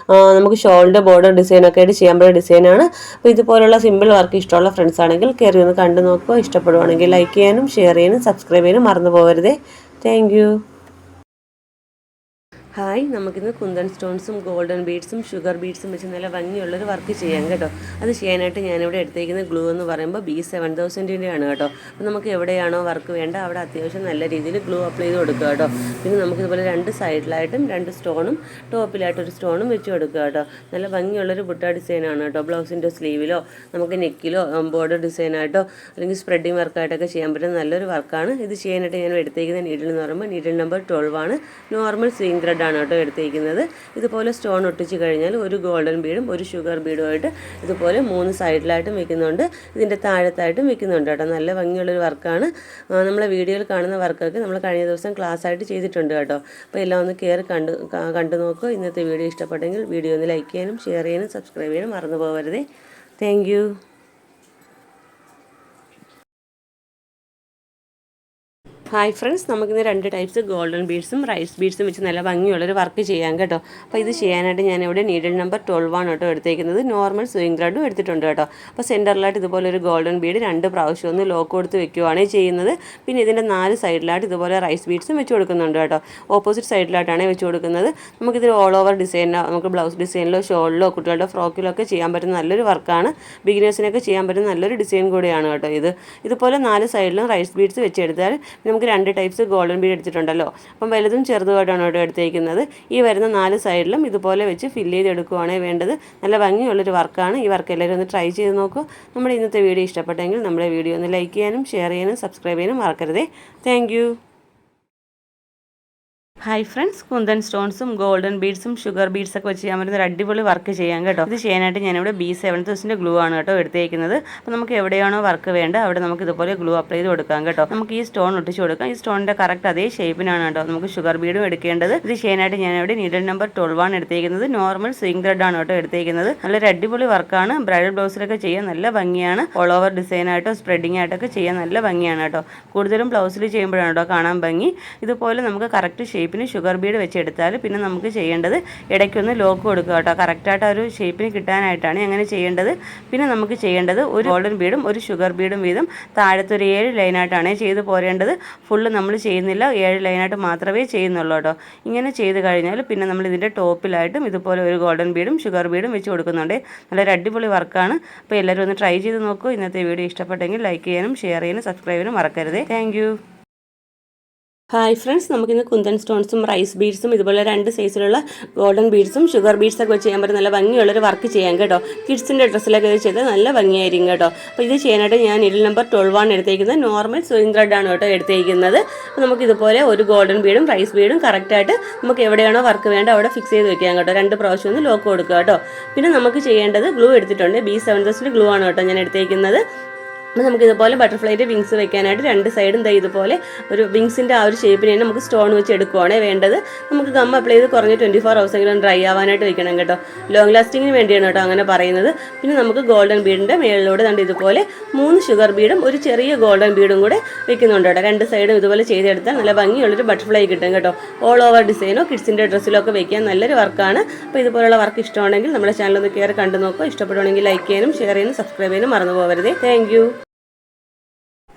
നമുക്ക് ഷോളിൻ്റെ ബോർഡർ ഡിസൈനൊക്കെ ആയിട്ട് ചെയ്യാൻ പറ്റുന്ന ഡിസൈനാണ്. അപ്പോൾ ഇതുപോലുള്ള സിമ്പിൾ വർക്ക് ഇഷ്ടമുള്ള ഫ്രണ്ട്സ് ആണെങ്കിൽ കയറി ഒന്ന് കണ്ടു നോക്കുക. ഇഷ്ടപ്പെടുവാണെങ്കിൽ ലൈക്ക് ചെയ്യാനും ഷെയർ ചെയ്യാനും സബ്സ്ക്രൈബ് ചെയ്യാനും മറന്നു പോകരുതേ. Thank you. ഹായ്, നമുക്കിന്ന് കുന്തൻ സ്റ്റോൺസും ഗോൾഡൻ ബീഡ്സും ഷുഗർ ബീഡ്സും വെച്ച് നല്ല ഭംഗിയുള്ളൊരു വർക്ക് ചെയ്യാം കേട്ടോ. അത് ചെയ്യാനായിട്ട് ഞാനിവിടെ എടുത്തേക്കുന്ന ഗ്ലൂ എന്ന് പറയുമ്പോൾ B7000 ആണ് കേട്ടോ. അപ്പോൾ നമുക്ക് എവിടെയാണോ വർക്ക് വേണ്ട അവിടെ അത്യാവശ്യം നല്ല രീതിയിൽ ഗ്ലൂ അപ്ലൈ ചെയ്ത് കൊടുക്കുക കേട്ടോ. പിന്നെ നമുക്കിതുപോലെ 2 സൈഡിലായിട്ടും 2 സ്റ്റോണും ടോപ്പിലായിട്ടൊരു സ്റ്റോണും വെച്ച് കൊടുക്കുക കേട്ടോ. നല്ല ഭംഗിയുള്ളൊരു ബുട്ട ഡിസൈനാണ് കേട്ടോ. ബ്ലൗസിൻ്റെ സ്ലീവിലോ നമുക്ക് നെക്കിലോ ബോർഡർ ഡിസൈനായിട്ടോ അല്ലെങ്കിൽ സ്പ്രെഡിങ് വർക്കായിട്ടൊക്കെ ചെയ്യാൻ പറ്റുന്ന നല്ലൊരു വർക്കാണ്. ഇത് ചെയ്യാനായിട്ട് ഞാൻ എടുത്തേക്കുന്ന നീഡിൽ എന്ന് പറയുമ്പോൾ നീഡിൽ നമ്പർ 12 ആണ്. നോർമൽ സ്വിങ് ത്രെഡ് ആണ് കേട്ടോ എടുത്തേക്കുന്നത്. ഇതുപോലെ സ്റ്റോൺ ഒട്ടിച്ച് കഴിഞ്ഞാൽ ഒരു ഗോൾഡൻ ബീഡും ഒരു ഷുഗർ ബീഡുമായിട്ട് ഇതുപോലെ 3 സൈഡിലായിട്ടും വെക്കുന്നുണ്ട്. ഇതിൻ്റെ താഴത്തായിട്ടും വെക്കുന്നുണ്ട് കേട്ടോ. നല്ല ഭംഗിയുള്ളൊരു വർക്കാണ്. നമ്മളെ വീഡിയോയിൽ കാണുന്ന വർക്കൊക്കെ നമ്മൾ കഴിഞ്ഞ ദിവസം ക്ലാസ് ആയിട്ട് ചെയ്തിട്ടുണ്ട് കേട്ടോ. അപ്പോൾ എല്ലാം ഒന്ന് കയറി കണ്ടു നോക്കുക. ഇന്നത്തെ വീഡിയോ ഇഷ്ടപ്പെട്ടെങ്കിൽ വീഡിയോ ഒന്ന് ലൈക്ക് ചെയ്യാനും ഷെയർ ചെയ്യാനും സബ്സ്ക്രൈബ് ചെയ്യാനും മറന്നു പോകരുതേ. Thank you. ഹായ് ഫ്രണ്ട്സ്, നമുക്കിന്ന് 2 ടൈപ്സ് ഗോൾഡൻ ബീഡ്സും റൈസ് ബീഡ്സും വെച്ച് നല്ല ഭംഗിയുള്ളൊരു വർക്ക് ചെയ്യാം കേട്ടോ. അപ്പോൾ ഇത് ചെയ്യാനായിട്ട് ഞാനിവിടെ നീഡിൽ നമ്പർ 12 ആണ് കേട്ടോ എടുത്തേക്കുന്നത്. നോർമൽ സ്വിങ് ത്രെഡും എടുത്തിട്ടുണ്ട് കേട്ടോ. അപ്പോൾ സെൻറ്ററിലായിട്ട് ഇതുപോലെ ഒരു ഗോൾഡൻ ബീഡ് 2 പ്രാവശ്യം ഒന്ന് ലോക്ക് കൊടുത്ത് വെക്കുകയാണ് ചെയ്യുന്നത്. പിന്നെ ഇതിൻ്റെ 4 സൈഡിലായിട്ട് ഇതുപോലെ റൈസ് ബീഡ്സും വെച്ച് കൊടുക്കുന്നുണ്ട് കേട്ടോ. ഓപ്പോസിറ്റ് സൈഡിലായിട്ടാണ് വെച്ച് കൊടുക്കുന്നത്. നമുക്കിത് ഓൾ ഓവർ ഡിസൈനിലോ നമുക്ക് ബ്ലൗസ് ഡിസൈനിലോ ഷോളിലോ കുട്ടികളുടെ ഫ്രോക്കിലോ ഒക്കെ ചെയ്യാൻ പറ്റുന്ന നല്ലൊരു വർക്കാണ്. ബിഗിനേഴ്സിനൊക്കെ ചെയ്യാൻ പറ്റുന്ന നല്ലൊരു ഡിസൈൻ കൂടിയാണ് കേട്ടോ. ഇതുപോലെ 4 സൈഡിലും റൈസ് ബീഡ്സ് വെച്ചെടുത്താൽ നമുക്ക് 2 ടൈപ്സ് ഗോൾഡൻ ബീഡ് എടുത്തിട്ടുണ്ടല്ലോ. അപ്പം വലുതും ചെറുതുമായിട്ടാണ് ഇവിടെ എടുത്തേക്കുന്നത്. ഈ വരുന്ന 4 സൈഡിലും ഇതുപോലെ വെച്ച് ഫില്ല് ചെയ്തെടുക്കുകയാണ് വേണ്ടത്. നല്ല ഭംഗിയുള്ളൊരു വർക്കാണ്. ഈ വർക്ക് എല്ലാവരും ഒന്ന് ട്രൈ ചെയ്ത് നോക്കൂ. നമ്മുടെ ഇന്നത്തെ വീഡിയോ ഇഷ്ടപ്പെട്ടെങ്കിൽ നമ്മുടെ വീഡിയോ ഒന്ന് ലൈക്ക് ചെയ്യാനും ഷെയർ ചെയ്യാനും സബ്സ്ക്രൈബ് ചെയ്യാനും മറക്കരുതേ. Thank you. Hi friends, kundan സ്റ്റോൺസും ഗോൾഡൻ ബീഡ്സും ഷുഗർ ബീഡ്സൊക്കെ വെച്ച് ചെയ്യാൻ പറ്റുന്ന ഒരു അടിപൊളി വർക്ക് ചെയ്യാം കേട്ടോ. ഇത് ചെയ്യാനായിട്ട് ഞാനിവിടെ B70 ഗ്ലൂ ആണ് കേട്ടോ എടുത്തേക്കുന്നത്. അപ്പോൾ നമുക്ക് എവിടെയാണോ വർക്ക് വേണ്ട അവിടെ നമുക്ക് ഇതുപോലെ ഗ്ലൂ അപ്ലൈ ചെയ്ത് കൊടുക്കാം കേട്ടോ. നമുക്ക് ഈ സ്റ്റോൺ ഒട്ടിച്ച് കൊടുക്കാം. ഈ സ്റ്റോണിൻ്റെ കറക്റ്റ് അതേ ഷേപ്പിനാണ് കേട്ടോ നമുക്ക് ഷുഗർ ബീഡും എടുക്കേണ്ടത്. ഇത് ചെയ്യാനായിട്ട് ഞാനിവിടെ നീഡിൽ നമ്പർ 12 ആണ് എടുത്തേക്കുന്നത്. നോർമൽ സ്വിംഗ് ത്രെഡ് ആണ് കേട്ടോ എടുത്തേക്കുന്നത്. നല്ലൊരു അടിപൊളി വർക്കാണ്. ബ്രൈഡൽ ബ്ലൗസിലൊക്കെ ചെയ്യാൻ നല്ല ഭംഗിയാണ്. ഓൾ ഓവർ ഡിസൈൻ ആയിട്ടോ സ്പ്രെഡിങ് ആയിട്ടൊക്കെ ചെയ്യാൻ നല്ല ഭംഗിയാണ് കേട്ടോ. കൂടുതലും ബ്ലൗസിൽ ചെയ്യുമ്പോഴാണ് കേട്ടോ കാണാൻ ഭംഗി. ഇതുപോലെ നമുക്ക് കറക്റ്റ് ഷേപ്പിന് ഷുഗർ ബീഡ് വെച്ചെടുത്താൽ പിന്നെ നമുക്ക് ചെയ്യേണ്ടത് ഇടയ്ക്കൊന്ന് ലോക്ക് കൊടുക്കുക കേട്ടോ. കറക്റ്റായിട്ട് ആ ഒരു ഷേപ്പിന് കിട്ടാനായിട്ടാണ് അങ്ങനെ ചെയ്യേണ്ടത്. പിന്നെ നമുക്ക് ചെയ്യേണ്ടത് ഒരു ഗോൾഡൻ ബീഡും ഒരു ഷുഗർ ബീഡും വീതം താഴത്തെ ഒരു 7 ലൈനായിട്ടാണ് ചെയ്ത് പോരേണ്ടത്. ഫുള്ള് നമ്മൾ ചെയ്യുന്നില്ല, 7 ലൈനായിട്ട് മാത്രമേ ചെയ്യുന്നുള്ളൂ കേട്ടോ. ഇങ്ങനെ ചെയ്ത് കഴിഞ്ഞാൽ പിന്നെ നമ്മൾ ഇതിൻ്റെ ടോപ്പിലായിട്ടും ഇതുപോലെ ഒരു ഗോൾഡൻ ബീഡും ഷുഗർ ബീഡും വെച്ച് കൊടുക്കുന്നുണ്ട്. നല്ലൊരു അടിപൊളി വർക്കാണ്. അപ്പോൾ എല്ലാവരും ഒന്ന് ട്രൈ ചെയ്ത് നോക്കൂ. ഇന്നത്തെ വീഡിയോ ഇഷ്ടപ്പെട്ടെങ്കിൽ ലൈക്ക് ചെയ്യാനും ഷെയർ ചെയ്യാനും സബ്സ്ക്രൈബ് ചെയ്യാനും മറക്കരുതേ. Thank you. ഹായ് ഫ്രണ്ട്സ്, നമുക്കിന്ന് കുന്തൻ സ്റ്റോൺസും റൈസ് ബീഡ്സും ഇതുപോലെ 2 സൈസിലുള്ള ഗോൾഡൻ ബീഡ്സും ഷുഗർ ബീഡ്സൊക്കെ വെച്ച് ചെയ്യാൻ പറ്റും നല്ല ഭംഗിയുള്ളൊരു വർക്ക് ചെയ്യാം കേട്ടോ. കിഡ്സിൻ്റെ ഡ്രസ്സിലൊക്കെ ഇത് ചെയ്ത് നല്ല ഭംഗിയായിരിക്കും കേട്ടോ. അപ്പോൾ ഇത് ചെയ്യാനായിട്ട് ഞാൻ നീഡിൽ നമ്പർ 12 ആണ് എടുത്തേക്കുന്നത്. നോർമൽ സ്വിംഗ് ത്രെഡ് ആണ് കേട്ടോ എടുത്തേക്കുന്നത്. അപ്പോൾ നമുക്കിതുപോലെ ഒരു ഗോൾഡൻ ബീഡും റൈസ് ബീഡും കറക്റ്റായിട്ട് നമുക്ക് എവിടെയാണോ വർക്ക് വേണ്ട അവിടെ ഫിക്സ് ചെയ്ത് വെക്കാം കേട്ടോ. 2 പ്രാവശ്യം ഒന്ന് ലോക്ക് കൊടുക്കുക കേട്ടോ. പിന്നെ നമുക്ക് ചെയ്യേണ്ടത് ഗ്ലൂ എടുത്തിട്ടുണ്ട്. B70 ഗ്ലൂ ആണ് കേട്ടോ ഞാൻ എടുത്തേക്കുന്നത്. അപ്പോൾ നമുക്കിതുപോലെ ബട്ടർഫ്ലൈയുടെ വിങ്സ് വെക്കാനായിട്ട് 2 സൈഡും ഇതുപോലെ ഒരു വിങ്സിൻ്റെ ആ ഒരു ഷേപ്പിന് തന്നെ നമുക്ക് സ്റ്റോൺ വെച്ച് എടുക്കുവാണ് വേണ്ടത്. നമുക്ക് ഗം അപ്ലൈ ചെയ്ത് കുറഞ്ഞ 24 ഹവേഴ്സെങ്കിലും ഡ്രൈ ആവാനായിട്ട് വെക്കണം കേട്ടോ. ലോങ് ലാസ്റ്റിങ്ങിന് വേണ്ടിയാണ് കേട്ടോ അങ്ങനെ പറയുന്നത്. പിന്നെ നമുക്ക് ഗോൾഡൻ ബീഡിൻ്റെ മേളിലൂടെ ഇതുപോലെ 3 ഷുഗർ ബീഡും ഒരു ചെറിയ ഗോൾഡൻ ബീഡും കൂടെ വെക്കുന്നുണ്ട് കേട്ടോ. 2 സൈഡും ഇതുപോലെ ചെയ്തെടുത്താൽ നല്ല ഭംഗിയുള്ളൊരു ബട്ടർഫ്ലൈ കിട്ടും കേട്ടോ. ഓൾ ഓവർ ഡിസൈനോ കിഡ്സിൻ്റെ ഡ്രസ്സിലോ ഒക്കെ വെക്കാൻ നല്ലൊരു വർക്കാണ്. അപ്പോൾ ഇതുപോലുള്ള വർക്ക് ഇഷ്ടമാണെങ്കിൽ നമ്മുടെ ചാനൽ ഒന്ന് കയറി കണ്ടു നോക്കുക. ഇഷ്ടപ്പെടുവാണെങ്കിൽ ലൈക്ക് ചെയ്യാനും ഷെയർ ചെയ്യാനും സബ്സ്ക്രൈബ് ചെയ്യാനും മറന്നു പോകരുതേ. Thank you.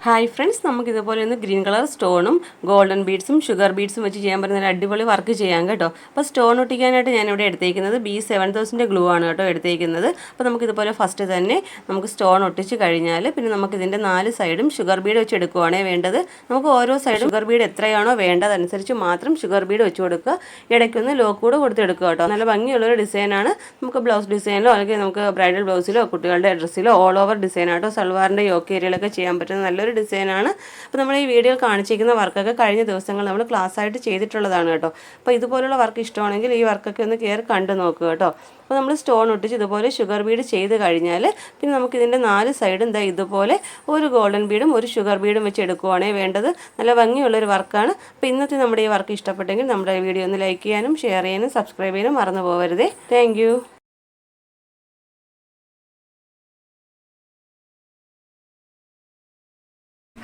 ഹായ് ഫ്രണ്ട്സ്, നമുക്കിതുപോലെ ഒന്ന് ഗ്രീൻ കളർ സ്റ്റോണും ഗോൾഡൻ ബീഡ്സും ഷുഗർ ബീഡ്സും വെച്ച് ചെയ്യാൻ പറ്റുന്ന ഒരു അടിപൊളി വർക്ക് ചെയ്യാം കേട്ടോ. അപ്പോൾ സ്റ്റോൺ ഒട്ടിക്കാനായിട്ട് ഞാനിവിടെ എടുത്തേക്കുന്നത് B70 ഗ്ലൂ ആണ് കേട്ടോ എടുത്തേക്കുന്നത്. അപ്പോൾ നമുക്കിതുപോലെ ഫസ്റ്റ് തന്നെ നമുക്ക് സ്റ്റോൺ ഒട്ടിച്ച് കഴിഞ്ഞാൽ പിന്നെ നമുക്കിതിൻ്റെ 4 സൈഡും ഷുഗർ ബീഡ് വെച്ച് എടുക്കുവാണേ വേണ്ടത്. നമുക്ക് ഓരോ സൈഡും ഷുഗർ ബീഡ് എത്രയാണോ വേണ്ടതനുസരിച്ച് മാത്രം ഷുഗർ ബീഡ് വെച്ച് കൊടുക്കുക. ഇടയ്ക്കൊന്ന് ലോക്ക് കൂടെ കൊടുത്തെടുക്കുക കേട്ടോ. നല്ല ഭംഗിയുള്ളൊരു ഡിസൈനാണ്. നമുക്ക് ബ്ലൗസ് ഡിസൈനിലോ അല്ലെങ്കിൽ നമുക്ക് ബ്രൈഡൽ ബ്ലൗസിലോ കുട്ടികളുടെ ഡ്രസ്സിലോ ഓൾ ഓവർ ഡിസൈനായിട്ടോ സൽവാറിൻ്റെ യോക്ക് ഏരിയയിലൊക്കെ ചെയ്യാൻ പറ്റുന്ന നല്ലൊരു ഡിസൈനാണ്. അപ്പോൾ നമ്മൾ ഈ വീഡിയോയിൽ കാണിച്ചിരിക്കുന്ന വർക്കൊക്കെ കഴിഞ്ഞ ദിവസങ്ങൾ നമ്മൾ ക്ലാസ് ആയിട്ട് ചെയ്തിട്ടുള്ളതാണ് കേട്ടോ. അപ്പോൾ ഇതുപോലുള്ള വർക്ക് ഇഷ്ടമാണെങ്കിൽ ഈ വർക്കൊക്കെ ഒന്ന് കയറി കണ്ടു നോക്കുക കേട്ടോ. അപ്പോൾ നമ്മൾ സ്റ്റോൺ ഒട്ടിച്ച് ഇതുപോലെ ഷുഗർ ബീഡ് ചെയ്ത് കഴിഞ്ഞാൽ പിന്നെ നമുക്കിതിൻ്റെ 4 സൈഡും ഇതുപോലെ ഒരു ഗോൾഡൻ ബീഡും ഒരു ഷുഗർ ബീഡും വെച്ച് എടുക്കുവാണേ വേണ്ടത്. നല്ല ഭംഗിയുള്ളൊരു വർക്കാണ്. അപ്പോൾ ഇന്നത്തെ നമ്മുടെ ഈ വർക്ക് ഇഷ്ടപ്പെട്ടെങ്കിൽ നമ്മുടെ വീഡിയോ ഒന്ന് ലൈക്ക് ചെയ്യാനും ഷെയർ ചെയ്യാനും സബ്സ്ക്രൈബ് ചെയ്യാനും മറന്നു പോകരുതേ. Thank you.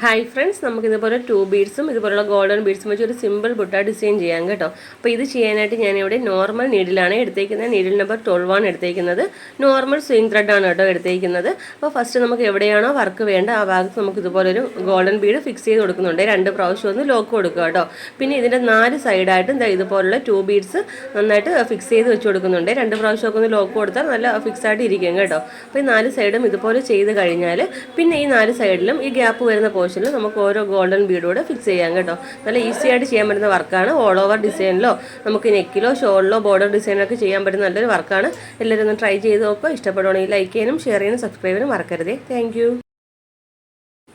ഹായ് ഫ്രണ്ട്സ്, നമുക്കിതുപോലെ 2 ബീഡ്സും ഇതുപോലുള്ള ഗോൾഡൻ ബീഡ്സും വെച്ച് ഒരു സിമ്പിൾ ബുട്ട ഡിസൈൻ ചെയ്യാം കേട്ടോ. അപ്പോൾ ഇത് ചെയ്യാനായിട്ട് ഞാനിവിടെ നോർമൽ നീഡിലാണ് എടുത്തേക്കുന്നത്. നീഡിൽ നമ്പർ 12 ആണ് എടുത്തേക്കുന്നത്. നോർമൽ സ്വിംഗ് ത്രെഡ് ആണ് കേട്ടോ എടുത്തേക്കുന്നത്. അപ്പോൾ ഫസ്റ്റ് നമുക്ക് എവിടെയാണോ വർക്ക് വേണ്ട ആ ഭാഗത്ത് നമുക്ക് ഇതുപോലൊരു ഗോൾഡൻ ബീഡ് ഫിക്സ് ചെയ്ത് കൊടുക്കുന്നുണ്ട്. 2 പ്രാവശ്യം ഒന്ന് ലോക്ക് കൊടുക്കുക കേട്ടോ. പിന്നെ ഇതിൻ്റെ 4 സൈഡായിട്ടും ഇതുപോലുള്ള 2 ബീഡ്സ് നന്നായിട്ട് ഫിക്സ് ചെയ്ത് വെച്ച് കൊടുക്കുന്നുണ്ട്. 2 പ്രാവശ്യമൊക്കെ ഒന്ന് ലോക്ക് കൊടുത്താൽ നല്ല ഫിക്സ് ആയിട്ട് ഇരിക്കും കേട്ടോ. അപ്പോൾ ഈ 4 സൈഡും ഇതുപോലെ ചെയ്ത് കഴിഞ്ഞാൽ പിന്നെ ഈ 4 സൈഡിലും ഈ ഗ്യാപ്പ് വരുന്ന പോർഷനിൽ നമുക്ക് ഓരോ ഗോൾഡൻ ബീഡോടെ ഫിക്സ് ചെയ്യാം കേട്ടോ. നല്ല ഈസി ആയിട്ട് ചെയ്യാൻ പറ്റുന്ന വർക്കാണ്. ഓൾ ഓവർ ഡിസൈനിലോ നമുക്ക് നെക്കിലോ ഷോളിലോ ബോർഡർ ഡിസൈനൊക്കെ ചെയ്യാൻ പറ്റുന്ന നല്ലൊരു വർക്കാണ്. എല്ലാവരും ഒന്ന് ട്രൈ ചെയ്ത് നോക്കുക. ഇഷ്ടപ്പെടുവാണെങ്കിൽ ലൈക്ക് ചെയ്യാനും ഷെയർ ചെയ്യാനും സബ്സ്ക്രൈബ് ചെയ്യാനും മറക്കരുതേ. Thank you.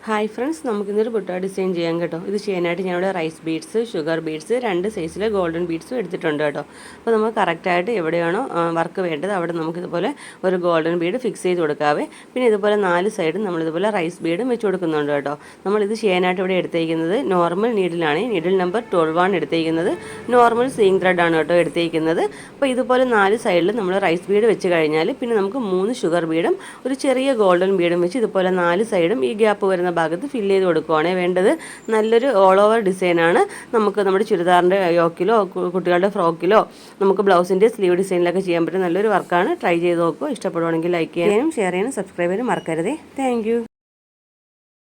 ഹായ് ഫ്രണ്ട്സ്, നമുക്കിന്നൊരു ബുട്ട ഡിസൈൻ ചെയ്യാം കേട്ടോ. ഇത് ചെയ്യാനായിട്ട് ഞാനിവിടെ റൈസ് ബീഡ്സ് ഷുഗർ ബീഡ്സ് 2 സൈസിലെ ഗോൾഡൻ ബീഡ്സും എടുത്തിട്ടുണ്ട് കേട്ടോ. അപ്പോൾ നമുക്ക് കറക്റ്റായിട്ട് എവിടെയാണോ വർക്ക് വേണ്ടത് അവിടെ നമുക്കിതുപോലെ ഒരു ഗോൾഡൻ ബീഡ് ഫിക്സ് ചെയ്ത് കൊടുക്കാവേ. പിന്നെ ഇതുപോലെ 4 സൈഡും നമ്മളിതുപോലെ റൈസ് ബീഡും വെച്ച് കൊടുക്കുന്നുണ്ട് കേട്ടോ. നമ്മളിത് ചെയ്യാനായിട്ട് ഇവിടെ എടുത്തേക്കുന്നത് നോർമൽ നീഡിലാണ്. നീഡിൽ നമ്പർ 12 ആണ് എടുത്തേക്കുന്നത്. നോർമൽ സ്വിംഗ് ത്രെഡ് ആണ് കേട്ടോ എടുത്തേക്കുന്നത്. അപ്പോൾ ഇതുപോലെ 4 സൈഡിലും നമ്മൾ റൈസ് ബീഡ് വെച്ച് കഴിഞ്ഞാൽ പിന്നെ നമുക്ക് 3 ഷുഗർ ബീഡും ഒരു ചെറിയ ഗോൾഡൻ ബീഡും വെച്ച് ഇതുപോലെ 4 സൈഡും ഈ ഗ്യാപ്പ് വരുന്ന ഭാഗത്ത് ഫില്ല് ചെയ്ത് കൊടുക്കുവാണ് വേണ്ടത്. നല്ലൊരു ഓൾ ഓവർ ഡിസൈനാണ്. നമുക്ക് നമ്മുടെ ചുരിദാറിൻ്റെ യോക്കിലോ കുട്ടികളുടെ ഫ്രോക്കിലോ നമുക്ക് ബ്ലൗസിൻ്റെ സ്ലീവ് ഡിസൈനിലൊക്കെ ചെയ്യാൻ പറ്റുന്ന നല്ലൊരു വർക്കാണ്. ട്രൈ ചെയ്ത് നോക്കുക. ഇഷ്ടപ്പെടുവാണെങ്കിൽ ലൈക്ക് ചെയ്യാനും ഷെയർ ചെയ്യാനും സബ്സ്ക്രൈബ് ചെയ്യാനും മറക്കരുതേ. Thank you.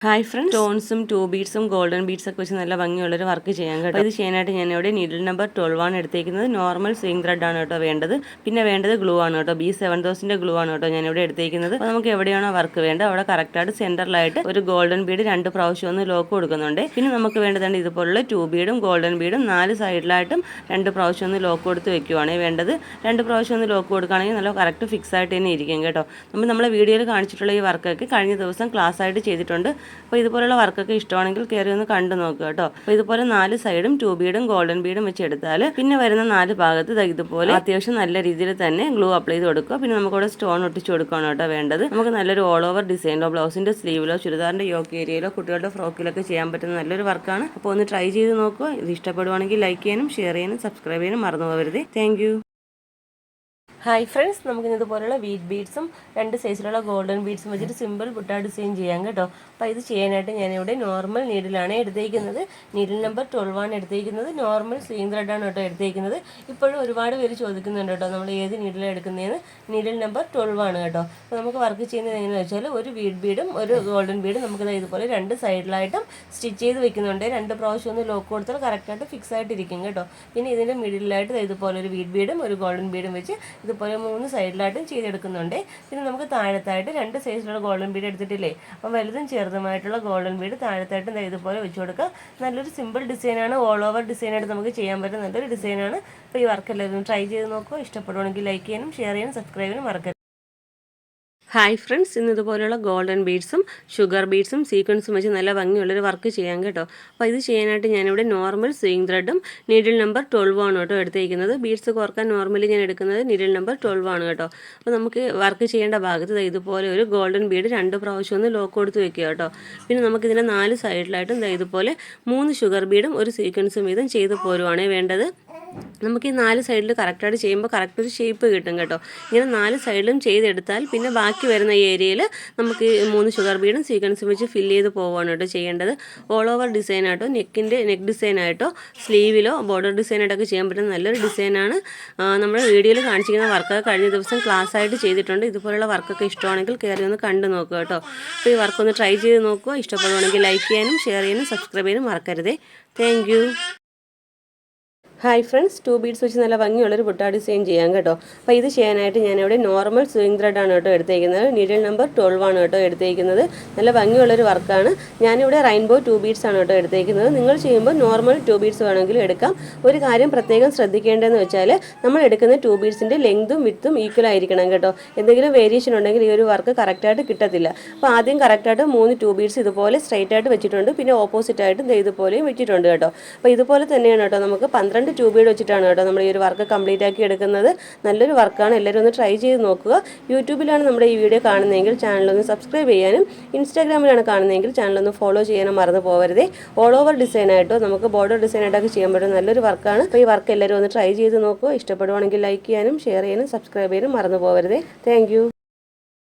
ഹായ് ഫ്രണ്ട്സ്, സ്റ്റോൺസും 2 ബീഡ്സും ഗോൾഡൻ ബീഡ്സ് ഒക്കെ വെച്ച് നല്ല ഭംഗിയുള്ളൊരു വർക്ക് ചെയ്യാൻ കേട്ടോ. ഇത് ചെയ്യാനായിട്ട് ഞാൻ ഇവിടെ നീഡിൽ നമ്പർ 12 ആണ് എടുത്തേക്കുന്നത്. നോർമൽ സ്വിംഗ് ത്രെഡ് ആണ് കേട്ടോ വേണ്ടത്. പിന്നെ വേണ്ടത് ഗ്ലൂ ആണ് കേട്ടോ. B7000 ഗ്ലൂ ആണ് കേട്ടോ ഞാൻ ഇവിടെ എടുത്തേക്കുന്നത്. അപ്പോൾ നമുക്ക് എവിടെയാണോ വർക്ക് വേണ്ടത് അവിടെ കറക്റ്റായിട്ട് സെന്ററിലായിട്ട് ഒരു ഗോൾഡൻ ബീഡ് 2 പ്രാവശ്യം ഒന്ന് ലോക്ക് കൊടുക്കുന്നുണ്ട്. പിന്നെ നമുക്ക് വേണ്ടതുണ്ട് ഇതുപോലുള്ള 2 ബീഡും ഗോൾഡൻ ബീഡും 4 സൈഡിലായിട്ടും 2 പ്രാവശ്യം ഒന്ന് ലോക്ക് കൊടുത്ത് വെക്കുവാണ് വേണ്ടത്. 2 പ്രാവശ്യം ഒന്ന് ലോക്ക് കൊടുക്കുകയാണെങ്കിൽ നല്ല കറക്റ്റ് ഫിക്സ് ആയിട്ട് തന്നെ ഇരിക്കും കേട്ടോ. നമ്മളെ വീഡിയോയിൽ കാണിച്ചിട്ടുള്ള ഈ വർക്കൊക്കെ കഴിഞ്ഞ ദിവസം ക്ലാസ് ആയിട്ട് ചെയ്തിട്ടുണ്ട്. അപ്പോൾ ഇതുപോലുള്ള വർക്കൊക്കെ ഇഷ്ടമാണെങ്കിൽ കയറി ഒന്ന് കണ്ടു നോക്കുക കേട്ടോ. അപ്പോൾ ഇതുപോലെ 4 സൈഡും 2 ബീഡും ഗോൾഡൻ ബീഡും വെച്ച് എടുത്താൽ പിന്നെ വരുന്ന 4 ഭാഗത്ത് ഇതുപോലെ അത്യാവശ്യം നല്ല രീതിയിൽ തന്നെ ഗ്ലൂ അപ്ലൈ ചെയ്ത് കൊടുക്കുക. പിന്നെ നമുക്കിവിടെ സ്റ്റോൺ ഒട്ടിച്ച് കൊടുക്കുകയാണ് കേട്ടോ വേണ്ടത്. നമുക്ക് നല്ലൊരു ഓൾ ഓവർ ഡിസൈനിലോ ബ്ലൗസിൻ്റെ സ്ലീവിലോ ചുരിദാറിൻ്റെ യോക്ക് ഏരിയയിലോ കുട്ടികളുടെ ഫ്രോക്കിലൊക്കെ ചെയ്യാൻ പറ്റുന്ന നല്ലൊരു വർക്കാണ്. അപ്പോൾ ഒന്ന് ട്രൈ ചെയ്ത് നോക്കുക. ഇത് ഇഷ്ടപ്പെടുവാണെങ്കിൽ ലൈക്ക് ചെയ്യാനും ഷെയർ ചെയ്യാനും സബ്സ്ക്രൈബ് ചെയ്യാനും മറന്നു പോകരുത്. Thank you. ഹായ് ഫ്രണ്ട്സ്, നമുക്കിന്ന് ഇതുപോലുള്ള വീറ്റ് ബീഡ്സും 2 സൈസിലുള്ള ഗോൾഡൻ ബീഡ്സും വെച്ചിട്ട് സിമ്പിൾ ബുട്ട ഡിസൈൻ ചെയ്യാം കേട്ടോ. അപ്പോൾ ഇത് ചെയ്യാനായിട്ട് ഞാനിവിടെ നോർമൽ നീഡിലാണ് എടുത്തേക്കുന്നത്. നീഡിൽ നമ്പർ 12 ആണ് എടുത്തേക്കുന്നത്. നോർമൽ സ്വിംഗ് ത്രെഡാണ് കേട്ടോ എടുത്തേക്കുന്നത്. ഇപ്പോഴും ഒരുപാട് പേര് ചോദിക്കുന്നുണ്ട് കേട്ടോ നമ്മൾ ഏത് നീഡിലാണ് എടുക്കുന്നതെന്ന്. നീഡിൽ നമ്പർ 12 ആണ് കേട്ടോ. അപ്പോൾ നമുക്ക് വർക്ക് ചെയ്യുന്നത് എങ്ങനെയാണെന്ന് വെച്ചാൽ ഒരു വീറ്റ് ബീഡും ഒരു ഗോൾഡൻ ബീഡും നമുക്ക് ഇതുപോലെ 2 സൈഡിലായിട്ടും സ്റ്റിച്ച് ചെയ്ത് വെക്കുന്നുണ്ട്. 2 പ്രാവശ്യം ഒന്ന് ലോക്ക് കൊടുത്താൽ കറക്റ്റായിട്ട് ഫിക്സ് ആയിട്ടിരിക്കും കേട്ടോ. പിന്നെ ഇതിൻ്റെ മിഡിലായിട്ട് ഇതുപോലെ ഒരു വീറ്റ് ബീഡും ഒരു ഗോൾഡൻ ബീഡും വെച്ച് ഇതുപോലെ 3 സൈഡിലായിട്ടും ചെയ്തെടുക്കുന്നുണ്ട്. പിന്നെ നമുക്ക് താഴത്തായിട്ട് 2 സൈസിലുള്ള ഗോൾഡൻ ബീഡ് എടുത്തിട്ടില്ലേ, അപ്പോൾ വലുതും ചെറുതുമായിട്ടുള്ള ഗോൾഡൻ ബീഡ് താഴത്തായിട്ടും ഇതുപോലെ വെച്ച് കൊടുക്കുക. നല്ലൊരു സിമ്പിൾ ഡിസൈനാണ്. ഓൾ ഓവർ ഡിസൈനായിട്ട് നമുക്ക് ചെയ്യാൻ പറ്റുന്ന നല്ലൊരു ഡിസൈനാണ്. അപ്പോൾ ഈ വർക്ക് എല്ലാവരും ട്രൈ ചെയ്ത് നോക്കുക. ഇഷ്ടപ്പെടുവാണെങ്കിൽ ലൈക്ക് ചെയ്യാനും ഷെയർ ചെയ്യാനും സബ്സ്ക്രൈബ് ചെയ്യാനും മറക്കരുത്. ഹായ് ഫ്രണ്ട്സ്, ഇന്ന് ഇതുപോലെയുള്ള ഗോൾഡൻ ബീഡ്സും ഷുഗർ ബീഡ്സും സീക്വൻസും വെച്ച് നല്ല ഭംഗിയുള്ളൊരു വർക്ക് ചെയ്യാം കേട്ടോ. അപ്പോൾ ഇത് ചെയ്യാനായിട്ട് ഞാനിവിടെ നോർമൽ സ്വിംഗ് ത്രെഡും നീഡിൽ നമ്പർ 12 ആണ് കേട്ടോ എടുത്തേക്കുന്നത്. ബീഡ്സ് കോർക്കാൻ നോർമലി ഞാൻ എടുക്കുന്നത് നീഡിൽ നമ്പർ 12 ആണ് കേട്ടോ. അപ്പോൾ നമുക്ക് വർക്ക് ചെയ്യേണ്ട ഭാഗത്ത് ഇതുപോലെ ഒരു ഗോൾഡൻ ബീഡ് 2 പ്രാവശ്യം ഒന്ന് ലോക്ക് കൊടുത്ത് വെക്കുക കേട്ടോ. പിന്നെ നമുക്കിതിൻ്റെ 4 സൈഡിലായിട്ടും ഇതുപോലെ 3 ഷുഗർ ബീഡും ഒരു സീക്വൻസും വീതം ചെയ്ത് പോരുവാണ് വേണ്ടത്. നമുക്ക് ഈ 4 സൈഡിൽ കറക്റ്റായിട്ട് ചെയ്യുമ്പോൾ കറക്റ്റ് ഒരു ഷേപ്പ് കിട്ടും കേട്ടോ. ഇങ്ങനെ 4 സൈഡിലും ചെയ്തെടുത്താൽ പിന്നെ ബാക്കി വരുന്ന ഏരിയയിൽ നമുക്ക് 3 ഷുഗർ ബീഡും സീക്വൻസും വെച്ച് ഫില്ല് ചെയ്ത് പോവുകയാണ് കേട്ടോ ചെയ്യേണ്ടത്. ഓൾ ഓവർ ഡിസൈനായിട്ടോ നെക്ക് ഡിസൈനായിട്ടോ സ്ലീവിലോ ബോർഡർ ഡിസൈനായിട്ടൊക്കെ ചെയ്യാൻ പറ്റുന്ന നല്ലൊരു ഡിസൈനാണ്. നമ്മുടെ വീഡിയോയിൽ കാണിച്ചിരിക്കുന്ന വർക്കൊക്കെ കഴിഞ്ഞ ദിവസം ക്ലാസ് ആയിട്ട് ചെയ്തിട്ടുണ്ട്. ഇതുപോലുള്ള വർക്കൊക്കെ ഇഷ്ടമാണെങ്കിൽ കയറി ഒന്ന് കണ്ടു നോക്കുക കേട്ടോ. അപ്പോൾ ഈ വർക്കൊന്ന് ട്രൈ ചെയ്ത് നോക്കുക. ഇഷ്ടപ്പെടുവാണെങ്കിൽ ലൈക്ക് ചെയ്യാനും ഷെയർ ചെയ്യാനും സബ്സ്ക്രൈബ് ചെയ്യാനും മറക്കരുതേ. Thank you. Hi friends, 2 beads വെച്ച് നല്ല ഭംഗിയുള്ളൊരു ബുട്ട ഡിസൈൻ ചെയ്യാം കേട്ടോ. അപ്പോൾ ഇത് ചെയ്യാനായിട്ട് ഞാനിവിടെ നോർമൽ സ്വിംഗ് ത്രെഡാണ് കേട്ടോ എടുത്തേക്കുന്നത്. നീഡിൽ നമ്പർ 12 ആണ് കേട്ടോ എടുത്തേക്കുന്നത്. നല്ല ഭംഗിയുള്ളൊരു വർക്കാണ്. ഞാനിവിടെ റെയിൻബോ 2 ബീഡ്സ് ആണ് കേട്ടോ എടുത്തേക്കുന്നത്. നിങ്ങൾ ചെയ്യുമ്പോൾ നോർമൽ 2 ബീഡ്സ് വേണമെങ്കിലും എടുക്കാം. ഒരു കാര്യം പ്രത്യേകം ശ്രദ്ധിക്കേണ്ടതെന്ന് വെച്ചാൽ നമ്മൾ എടുക്കുന്ന 2 ബീഡ്സിൻ്റെ ലെങ്തും വിഡ്ത്തും ഈക്വൽ ആയിരിക്കണം കേട്ടോ. എന്തെങ്കിലും വേരിയേഷൻ ഉണ്ടെങ്കിൽ ഈ ഒരു വർക്ക് കറക്റ്റായിട്ട് കിട്ടത്തില്ല. അപ്പോൾ ആദ്യം കറക്റ്റായിട്ട് 3 2 ബീഡ്സ് ഇതുപോലെ സ്ട്രൈറ്റ് ആയിട്ട് വെച്ചിട്ടുണ്ട്. പിന്നെ ഓപ്പോസിറ്റായിട്ട് ഇതുപോലെയും വെച്ചിട്ടുണ്ട് കേട്ടോ. അപ്പോൾ ഇതുപോലെ തന്നെയാണ് കേട്ടോ നമുക്ക് 12 2 ബീഡ് വെച്ചിട്ടാണ് കേട്ടോ നമ്മൾ ഈ ഒരു വർക്ക് കംപ്ലീറ്റ് ആക്കി എടുക്കുന്നത്. നല്ലൊരു വർക്കാണ്. എല്ലാവരും ഒന്ന് ട്രൈ ചെയ്ത് നോക്കുക. യൂട്യൂബിലാണ് നമ്മുടെ ഈ വീഡിയോ കാണുന്നതെങ്കിൽ ചാനലൊന്ന് സബ്സ്ക്രൈബ് ചെയ്യാനും ഇൻസ്റ്റാഗ്രാമിലാണ് കാണുന്നതെങ്കിൽ ചാനലൊന്ന് ഫോളോ ചെയ്യാനും മറന്നു പോകരുതേ. ഓൾ ഓവർ ഡിസൈനായിട്ടോ നമുക്ക് ബോർഡർ ഡിസൈനായിട്ടൊക്കെ ചെയ്യാൻ പറ്റും നല്ലൊരു വർക്കാണ്. അപ്പോൾ ഈ വർക്ക് എല്ലാവരും ഒന്ന് ട്രൈ ചെയ്ത് നോക്കുക. ഇഷ്ടപ്പെടുവാണെങ്കിൽ ലൈക്ക് ചെയ്യാനും ഷെയർ ചെയ്യാനും സബ്സ്ക്രൈബ് ചെയ്യാനും മറന്നു പോകരുതേ. Thank you.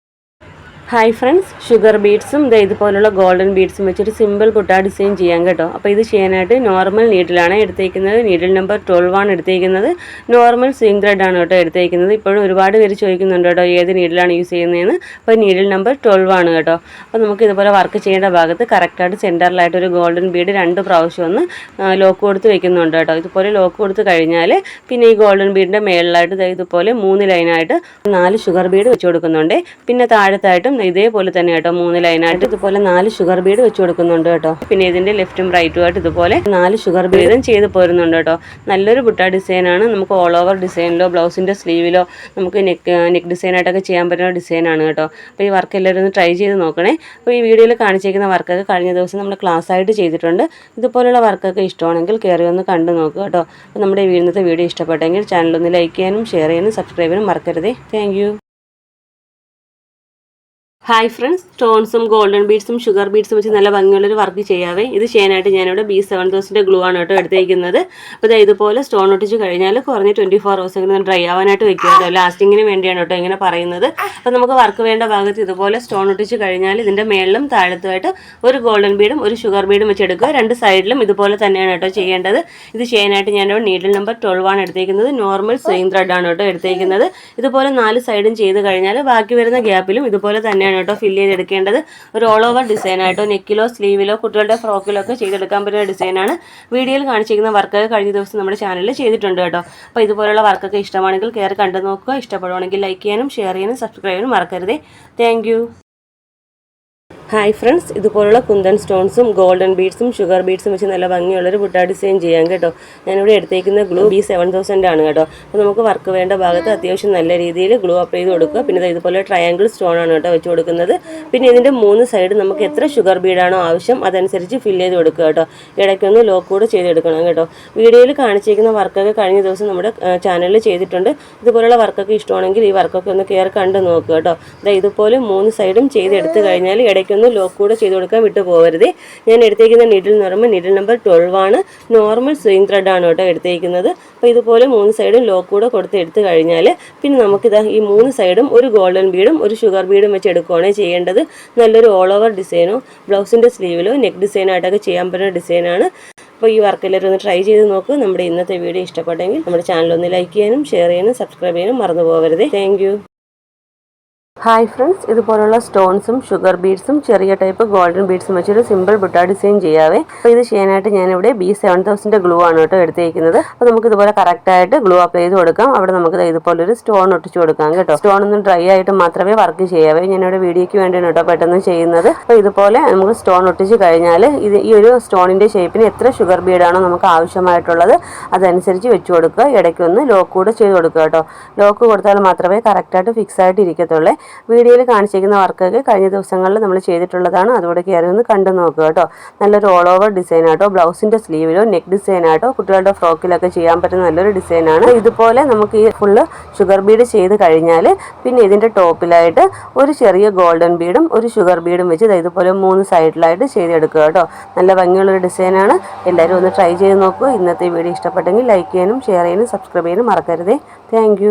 Hi friends, sugar ബീഡ്സും ഇതുപോലുള്ള ഗോൾഡൻ ബീഡ്സും വെച്ചൊരു സിമ്പിൾ ബുട്ട ഡിസൈൻ ചെയ്യാം കേട്ടോ. അപ്പോൾ ഇത് ചെയ്യാനായിട്ട് നോർമൽ നീഡിലാണ് എടുത്തേക്കുന്നത്. നീഡിൽ നമ്പർ 12 ആണ് എടുത്തേക്കുന്നത്. നോർമൽ സ്വിംഗ് ത്രെഡാണ് കേട്ടോ എടുത്തേക്കുന്നത്. ഇപ്പോഴും ഒരുപാട് പേര് ചോദിക്കുന്നുണ്ട് കേട്ടോ ഏത് നീഡിലാണ് യൂസ് ചെയ്യുന്നതെന്ന്. അപ്പോൾ നീഡിൽ നമ്പർ 12 ആണ് കേട്ടോ. അപ്പോൾ നമുക്ക് ഇതുപോലെ വർക്ക് ചെയ്യേണ്ട ഭാഗത്ത് കറക്റ്റായിട്ട് സെൻറ്ററിലായിട്ട് ഒരു ഗോൾഡൻ ബീഡ് 2 പ്രാവശ്യം ഒന്ന് ലോക്ക് കൊടുത്ത് വെക്കുന്നുണ്ട് കേട്ടോ. ഇതുപോലെ ലോക്ക് കൊടുത്ത് കഴിഞ്ഞാൽ പിന്നെ ഈ ഗോൾഡൻ ബീഡിൻ്റെ മേളിലായിട്ട് ഇതുപോലെ 3 ലൈനായിട്ട് 4 ഷുഗർ ബീഡ് വെച്ച് കൊടുക്കുന്നുണ്ട്. പിന്നെ താഴത്തായിട്ടും ഇതേപോലെ തന്നെ കേട്ടോ 3 ലൈനായിട്ട് ഇതുപോലെ 4 ഷുഗർ ബീഡ് വെച്ച് കൊടുക്കുന്നുണ്ട് കേട്ടോ. പിന്നെ ഇതിന്റെ ലെഫ്റ്റും റൈറ്റും ആയിട്ട് ഇതുപോലെ 4 ഷുഗർ ബീഡും ചെയ്ത് പോരുന്നുണ്ട് കേട്ടോ. നല്ലൊരു ബുട്ട ഡിസൈനാണ്. നമുക്ക് ഓൾ ഓവർ ഡിസൈനിലോ ബ്ലൗസിന്റെ സ്ലീവിലോ നമുക്ക് നെക്ക് ഡിസൈനായിട്ടൊക്കെ ചെയ്യാൻ പറ്റുന്ന ഡിസൈനാണ് കേട്ടോ. അപ്പോൾ ഈ വർക്ക് എല്ലാവരും ഒന്ന് ട്രൈ ചെയ്ത് നോക്കണേ. അപ്പോൾ ഈ വീഡിയോയിൽ കാണിച്ചിരിക്കുന്ന വർക്കൊക്കെ കഴിഞ്ഞ ദിവസം നമ്മൾ ക്ലാസ് ആയിട്ട് ചെയ്തിട്ടുണ്ട്. ഇതുപോലുള്ള വർക്കൊക്കെ ഇഷ്ടമാണെങ്കിൽ കയറി ഒന്ന് കണ്ടു നോക്കുക കേട്ടോ. അപ്പോൾ നമ്മുടെ ഇന്നത്തെ വീഡിയോ ഇഷ്ടപ്പെട്ടെങ്കിൽ ചാനലൊന്ന് ലൈക്ക് ചെയ്യാനും ഷെയർ ചെയ്യാനും സബ്സ്ക്രൈബ് ചെയ്യാനും മറക്കരുതേ. Thank you. ഹായ് ഫ്രണ്ട്സ്, സ്റ്റോൺസും ഗോൾഡൻ ബീഡ്സും ഷുഗർ ബീഡ്സും വെച്ച് നല്ല ഭംഗിയുള്ളൊരു വർക്ക് ചെയ്യാവേ. ഇത് ചെയ്യാനായിട്ട് ഞാനിവിടെ B7000 ഗ്ലൂ ആണ് കേട്ടോ എടുത്തേക്കുന്നത്. അപ്പോൾ ഇതുപോലെ സ്റ്റോൺ ഒട്ടിച്ച് കഴിഞ്ഞാൽ കുറഞ്ഞ് 24 hours എങ്കിലും ഡ്രൈ ആവാനായിട്ട് വെക്കുക കേട്ടോ. ലാസ്റ്റിങ്ങിന് വേണ്ടിയാണ് കേട്ടോ ഇങ്ങനെ പറയുന്നത്. അപ്പോൾ നമുക്ക് വർക്ക് വേണ്ട ഭാഗത്ത് ഇതുപോലെ സ്റ്റോൺ ഒട്ടിച്ച് കഴിഞ്ഞാൽ ഇതിൻ്റെ മേളിലും താഴത്തുമായിട്ട് ഒരു ഗോൾഡൻ ബീഡും ഒരു ഷുഗർ ബീഡും വെച്ചെടുക്കുക. 2 സൈഡിലും ഇതുപോലെ തന്നെയാണ് കേട്ടോ ചെയ്യേണ്ടത്. ഇത് ചെയ്യാനായിട്ട് ഞാനിവിടെ നീഡിൽ നമ്പർ 12 ആണ് എടുത്തേക്കുന്നത്. നോർമൽ സ്വിംഗ് ത്രെഡ് ആണ് കേട്ടോ എടുത്തേക്കുന്നത്. ഇതുപോലെ 4 സൈഡും ചെയ്ത് കഴിഞ്ഞാൽ ബാക്കി വരുന്ന ഗ്യാപ്പിലും ഇതുപോലെ തന്നെയാണ് തന്നെയാണ് കേട്ടോ ഫില്ല് ചെയ്തെടുക്കേണ്ടത്. ഒരു ഓൾ ഓവർ ഡിസൈനായിട്ടോ നെക്കിലോ സ്ലീവിലോ കുട്ടികളുടെ ഫ്രോക്കിലോ ഒക്കെ ചെയ്തെടുക്കാൻ പറ്റുന്ന ഡിസൈനാണ്. വീഡിയോയിൽ കാണിച്ചിരിക്കുന്ന വർക്കൊക്കെ കഴിഞ്ഞ ദിവസം നമ്മുടെ ചാനലിൽ ചെയ്തിട്ടുണ്ട് കേട്ടോ. അപ്പോൾ ഇതുപോലുള്ള വർക്കൊക്കെ ഇഷ്ടമാണെങ്കിൽ കയറി കണ്ടു നോക്കുക. ഇഷ്ടപ്പെടുവാണെങ്കിൽ ലൈക്ക് ചെയ്യാനും ഷെയർ ചെയ്യാനും സബ്സ്ക്രൈബ് ചെയ്യാനും മറക്കരുതേ. താങ്ക് ഹായ് ഫ്രണ്ട്സ്, ഇതുപോലുള്ള കുന്തൻ സ്റ്റോൺസും ഗോൾഡൻ ബീഡ്സും ഷുഗർ ബീഡ്സും വെച്ച് നല്ല ഭംഗിയുള്ളൊരു ബുട്ട ഡിസൈൻ ചെയ്യാം കേട്ടോ. ഞാനിവിടെ എടുത്തേക്കുന്ന ഗ്ലൂ B7000 ആണ് കേട്ടോ. അപ്പോൾ നമുക്ക് വർക്ക് വേണ്ട ഭാഗത്ത് അത്യാവശ്യം നല്ല രീതിയിൽ ഗ്ലൂ അപ്ലൈ ചെയ്ത് കൊടുക്കുക. പിന്നെ ഇതുപോലെ ട്രയാങ്കിൾ സ്റ്റോൺ ആണ് കേട്ടോ വെച്ച് കൊടുക്കുന്നത്. പിന്നെ ഇതിൻ്റെ 3 സൈഡ് നമുക്ക് എത്ര ഷുഗർ ബീഡാണോ ആവശ്യം അതനുസരിച്ച് ഫില്ല് ചെയ്ത് കൊടുക്കുക കേട്ടോ. ഇടയ്ക്കൊന്ന് ലോക്ക് കൂടെ ചെയ്തെടുക്കണം കേട്ടോ. വീഡിയോയിൽ കാണിച്ചിരിക്കുന്ന വർക്കൊക്കെ കഴിഞ്ഞ ദിവസം നമ്മുടെ ചാനലിൽ ചെയ്തിട്ടുണ്ട്. ഇതുപോലുള്ള വർക്കൊക്കെ ഇഷ്ടമാണെങ്കിൽ ഈ വർക്കൊക്കെ ഒന്ന് കയറി കണ്ട് നോക്കുക കേട്ടോ. ഇതുപോലെ 3 സൈഡും ചെയ്തെടുത്ത് കഴിഞ്ഞാൽ ഇടയ്ക്കൊന്ന് ലോക്ക് കൂടെ ചെയ്ത് കൊടുക്കാൻ വിട്ടു പോകരുത്. ഞാൻ എടുത്തേക്കുന്ന നീഡിൽ എന്ന് പറയുമ്പോൾ നീഡിൽ നമ്പർ 12 ആണ്. നോർമൽ സ്വിങ് ത്രെഡ് ആണ് കേട്ടോ എടുത്തേക്കുന്നത്. അപ്പോൾ ഇതുപോലെ 3 സൈഡും ലോക്ക് കൂടെ കൊടുത്ത് എടുത്തു കഴിഞ്ഞാൽ പിന്നെ നമുക്കിത് ഈ 3 സൈഡും ഒരു ഗോൾഡൻ ബീഡും ഒരു ഷുഗർ ബീഡും വെച്ച് എടുക്കുകയാണ് ചെയ്യേണ്ടത്. നല്ലൊരു ഓൾ ഓവർ ഡിസൈനോ ബ്ലൗസിൻ്റെ സ്ലീവിലോ നെക്ക് ഡിസൈനായിട്ടൊക്കെ ചെയ്യാൻ പറ്റുന്ന ഡിസൈനാണ്. അപ്പോൾ ഈ വർക്ക് എല്ലാവരും ഒന്ന് ട്രൈ ചെയ്ത് നോക്കുക. നമ്മുടെ ഇന്നത്തെ വീഡിയോ ഇഷ്ടപ്പെട്ടെങ്കിൽ നമ്മുടെ ചാനൽ ഒന്ന് ലൈക്ക് ചെയ്യാനും ഷെയർ ചെയ്യാനും സബ്സ്ക്രൈബ് ചെയ്യാനും മറന്നു പോകരുത്. താങ്ക് ഹായ് ഫ്രണ്ട്സ്, ഇതുപോലുള്ള സ്റ്റോൺസും ഷുഗർ ബീഡ്സും ചെറിയ ടൈപ്പ് ഗോൾഡൻ ബീഡ്സും വെച്ചൊരു സിമ്പിൾ ബുട്ട ഡിസൈൻ ചെയ്യാവേ. അപ്പോൾ ഇത് ചെയ്യാനായിട്ട് ഞാനിവിടെ B7000 ഗ്ലൂ ആണ് കേട്ടോ എടുത്തേക്കുന്നത്. അപ്പോൾ നമുക്ക് ഇതുപോലെ കറക്റ്റായിട്ട് ഗ്ലൂ അപ്ലൈ ചെയ്ത് കൊടുക്കാം. അവിടെ നമുക്ക് ഇതുപോലൊരു സ്റ്റോൺ ഒട്ടിച്ച് കൊടുക്കാം കേട്ടോ. സ്റ്റോൺ ഒന്ന് ഡ്രൈ ആയിട്ട് മാത്രമേ വർക്ക് ചെയ്യാവേ. ഞാനിവിടെ വീഡിയോയ്ക്ക് വേണ്ടിയാണ് കേട്ടോ പെട്ടെന്ന് ചെയ്യുന്നത്. അപ്പോൾ ഇതുപോലെ നമുക്ക് സ്റ്റോൺ ഒട്ടിച്ച് കഴിഞ്ഞാൽ ഈ ഒരു സ്റ്റോണിൻ്റെ ഷേപ്പിന് എത്ര ഷുഗർ ബീഡാണോ നമുക്ക് ആവശ്യമായിട്ടുള്ളത് അതനുസരിച്ച് വെച്ച് കൊടുക്കുക. ഇടയ്ക്കൊന്ന് ലോക്ക് കൂടെ ചെയ്ത് കൊടുക്കുക കേട്ടോ. ലോക്ക് കൊടുത്താൽ മാത്രമേ കറക്റ്റായിട്ട് ഫിക്സ് ആയിട്ട് ഇരിക്കത്തുള്ളൂ. വീഡിയോയിൽ കാണിച്ചിരിക്കുന്ന വർക്കൊക്കെ കഴിഞ്ഞ ദിവസങ്ങളിൽ നമ്മൾ ചെയ്തിട്ടുള്ളതാണ്. അതുകൂടെ കയറി ഒന്ന് കണ്ടു നോക്കുക കേട്ടോ. നല്ലൊരു ഓൾ ഓവർ ഡിസൈൻ ആയിട്ടോ ബ്ലൗസിൻ്റെ സ്ലീവിലോ നെക്ക് ഡിസൈൻ ആയിട്ടോ കുട്ടികളുടെ ഫ്രോക്കിലൊക്കെ ചെയ്യാൻ പറ്റുന്ന നല്ലൊരു ഡിസൈനാണ്. ഇതുപോലെ നമുക്ക് ഈ ഫുള്ള് ഷുഗർ ബീഡ് ചെയ്ത് കഴിഞ്ഞാൽ പിന്നെ ഇതിൻ്റെ ടോപ്പിലായിട്ട് ഒരു ചെറിയ ഗോൾഡൻ ബീഡും ഒരു ഷുഗർ ബീഡും വെച്ച് ഇതുപോലെ 3 സൈഡിലായിട്ട് ചെയ്തെടുക്കുക കേട്ടോ. നല്ല ഭംഗിയുള്ളൊരു ഡിസൈനാണ്. എല്ലാവരും ഒന്ന് ട്രൈ ചെയ്ത് നോക്കുക. ഇന്നത്തെ വീഡിയോ ഇഷ്ടപ്പെട്ടെങ്കിൽ ലൈക്ക് ചെയ്യാനും ഷെയർ ചെയ്യാനും സബ്സ്ക്രൈബ് ചെയ്യാനും മറക്കരുതേ. താങ്ക്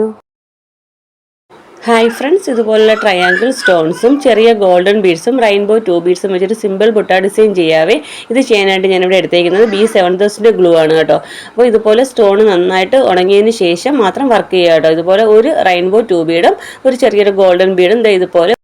ഹായ് ഫ്രണ്ട്സ്, ഇതുപോലുള്ള ട്രയാങ്കിൾ സ്റ്റോൺസും ചെറിയ ഗോൾഡൻ ബീഡ്സും റെയിൻബോ 2 ബീഡ്സും വെച്ചൊരു സിമ്പിൾ ബുട്ട ഡിസൈൻ ചെയ്യാവേ. ഇത് ചെയ്യാനായിട്ട് ഞാനിവിടെ എടുത്തേക്കുന്നത് B7000 ഗ്ലൂ ആണ് കേട്ടോ. അപ്പോൾ ഇതുപോലെ സ്റ്റോൺ നന്നായിട്ട് ഉണങ്ങിയതിന് ശേഷം മാത്രം വർക്ക് ചെയ്യുക കേട്ടോ. ഇതുപോലെ ഒരു റെയിൻബോ 2 ബീഡും ഒരു ചെറിയൊരു ഗോൾഡൻ ബീഡും ഇതുപോലെ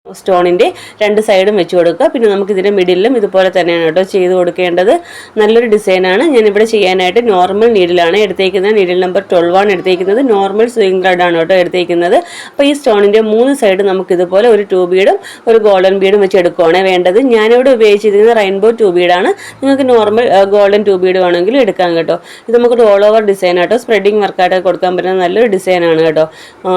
സ്റ്റോണിൻ്റെ 2 സൈഡും വെച്ച് കൊടുക്കുക. പിന്നെ നമുക്ക് ഇതിൻ്റെ മിഡിലും ഇതുപോലെ തന്നെയാണ് കേട്ടോ ചെയ്ത് കൊടുക്കേണ്ടത്. നല്ലൊരു ഡിസൈനാണ്. ഞാനിവിടെ ചെയ്യാനായിട്ട് നോർമൽ നീഡിലാണ് എടുത്തേക്കുന്നത്. നീഡിൽ നമ്പർ 12 ആണ് എടുത്തേക്കുന്നത്. നോർമൽ സ്വിങ് ത്രെഡ് ആണ് കേട്ടോ എടുത്തേക്കുന്നത്. അപ്പോൾ ഈ സ്റ്റോണിൻ്റെ 3 സൈഡ് നമുക്ക് ഇതുപോലെ ഒരു 2 ബീഡും ഒരു ഗോൾഡൻ ബീഡും വെച്ച് എടുക്കുകയാണ് വേണ്ടത്. ഞാനിവിടെ ഉപയോഗിച്ചിരിക്കുന്നത് റെയിൻബോ 2 ബീഡാണ്. നിങ്ങൾക്ക് നോർമൽ ഗോൾഡൻ 2 ബീഡ് വേണമെങ്കിലും എടുക്കാം കേട്ടോ. ഇത് നമുക്കൊരു ഓൾ ഓവർ ഡിസൈൻ ആട്ടോ സ്പ്രെഡിങ് വർക്കായിട്ട് കൊടുക്കാൻ പറ്റുന്ന നല്ലൊരു ഡിസൈനാണ് കേട്ടോ.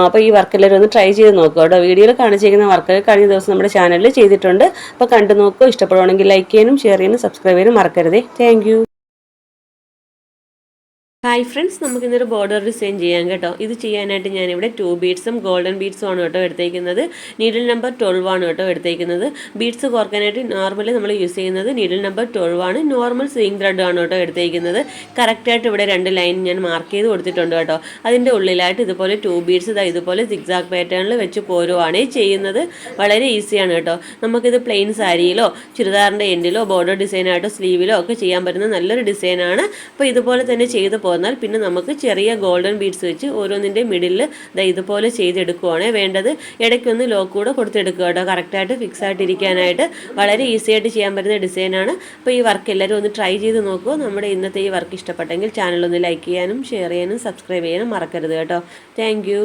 അപ്പോൾ ഈ വർക്ക് എല്ലാവരും ഒന്ന് ട്രൈ ചെയ്ത് നോക്കുക കേട്ടോ. വീഡിയോയിൽ കാണിച്ചിരിക്കുന്ന വർക്ക് കഴിഞ്ഞ ദിവസം നമ്മുടെ ചാനലിൽ ചെയ്തിട്ടുണ്ട്. അപ്പോൾ കണ്ടു നോക്കുക. ഇഷ്ടപ്പെടുവാണെങ്കിൽ ലൈക്ക് ചെയ്യാനും ഷെയർ ചെയ്യാനും സബ്സ്ക്രൈബ് ചെയ്യാനും മറക്കരുതേ. താങ്ക് ഹായ് ഫ്രണ്ട്സ്, നമുക്കിന്നൊരു ബോർഡർ ഡിസൈൻ ചെയ്യാം കേട്ടോ. ഇത് ചെയ്യാനായിട്ട് ഞാനിവിടെ 2 ബീഡ്സും ഗോൾഡൻ ബീഡ്സും ആണ് കേട്ടോ എടുത്തേക്കുന്നത്. നീഡിൽ നമ്പർ 12 ആണ് കേട്ടോ എടുത്തേക്കുന്നത്. ബീഡ്സ് കോർക്കാനായിട്ട് നോർമലി നമ്മൾ യൂസ് ചെയ്യുന്നത് നീഡിൽ നമ്പർ 12 ആണ്. നോർമൽ സ്വിങ് ത്രെഡ് ആണ് കേട്ടോ എടുത്തേക്കുന്നത്. കറക്റ്റായിട്ട് ഇവിടെ 2 ലൈൻ ഞാൻ മാർക്ക് ചെയ്ത് കൊടുത്തിട്ടുണ്ട് കേട്ടോ. അതിൻ്റെ ഉള്ളിലായിട്ട് ഇതുപോലെ 2 ബീഡ്സ് ഇതുപോലെ സിഗ്സാഗ് പാറ്റേണിൽ വെച്ച് പോരുവാണ് ചെയ്യുന്നത്. വളരെ ഈസിയാണ് കേട്ടോ. നമുക്കിത് പ്ലെയിൻ സാരിയിലോ ചുരിദാറിൻ്റെ എൻഡിലോ ബോർഡർ ഡിസൈനായിട്ടോ സ്ലീവിലോ ഒക്കെ ചെയ്യാൻ പറ്റുന്ന നല്ലൊരു ഡിസൈനാണ്. അപ്പോൾ ഇതുപോലെ തന്നെ ചെയ്ത് പോന്നാൽ പിന്നെ നമുക്ക് ചെറിയ ഗോൾഡൻ ബീഡ്സ് വെച്ച് ഓരോന്നിൻ്റെ മിഡിൽ ഇതുപോലെ ചെയ്തെടുക്കുകയാണ് വേണ്ടത്. ഇടയ്ക്കൊന്ന് ലോക്ക് കൂടെ കൊടുത്തെടുക്കുക കേട്ടോ. കറക്റ്റായിട്ട് ഫിക്സ് ആയിട്ടിരിക്കാനായിട്ട് വളരെ ഈസി ആയിട്ട് ചെയ്യാൻ പറ്റുന്ന ഡിസൈനാണ്. അപ്പോൾ ഈ വർക്ക് എല്ലാവരും ഒന്ന് ട്രൈ ചെയ്ത് നോക്കുക. നമ്മുടെ ഇന്നത്തെ ഈ വർക്ക് ഇഷ്ടപ്പെട്ടെങ്കിൽ ചാനലൊന്ന് ലൈക്ക് ചെയ്യാനും ഷെയർ ചെയ്യാനും സബ്സ്ക്രൈബ് ചെയ്യാനും മറക്കരുത് കേട്ടോ. താങ്ക്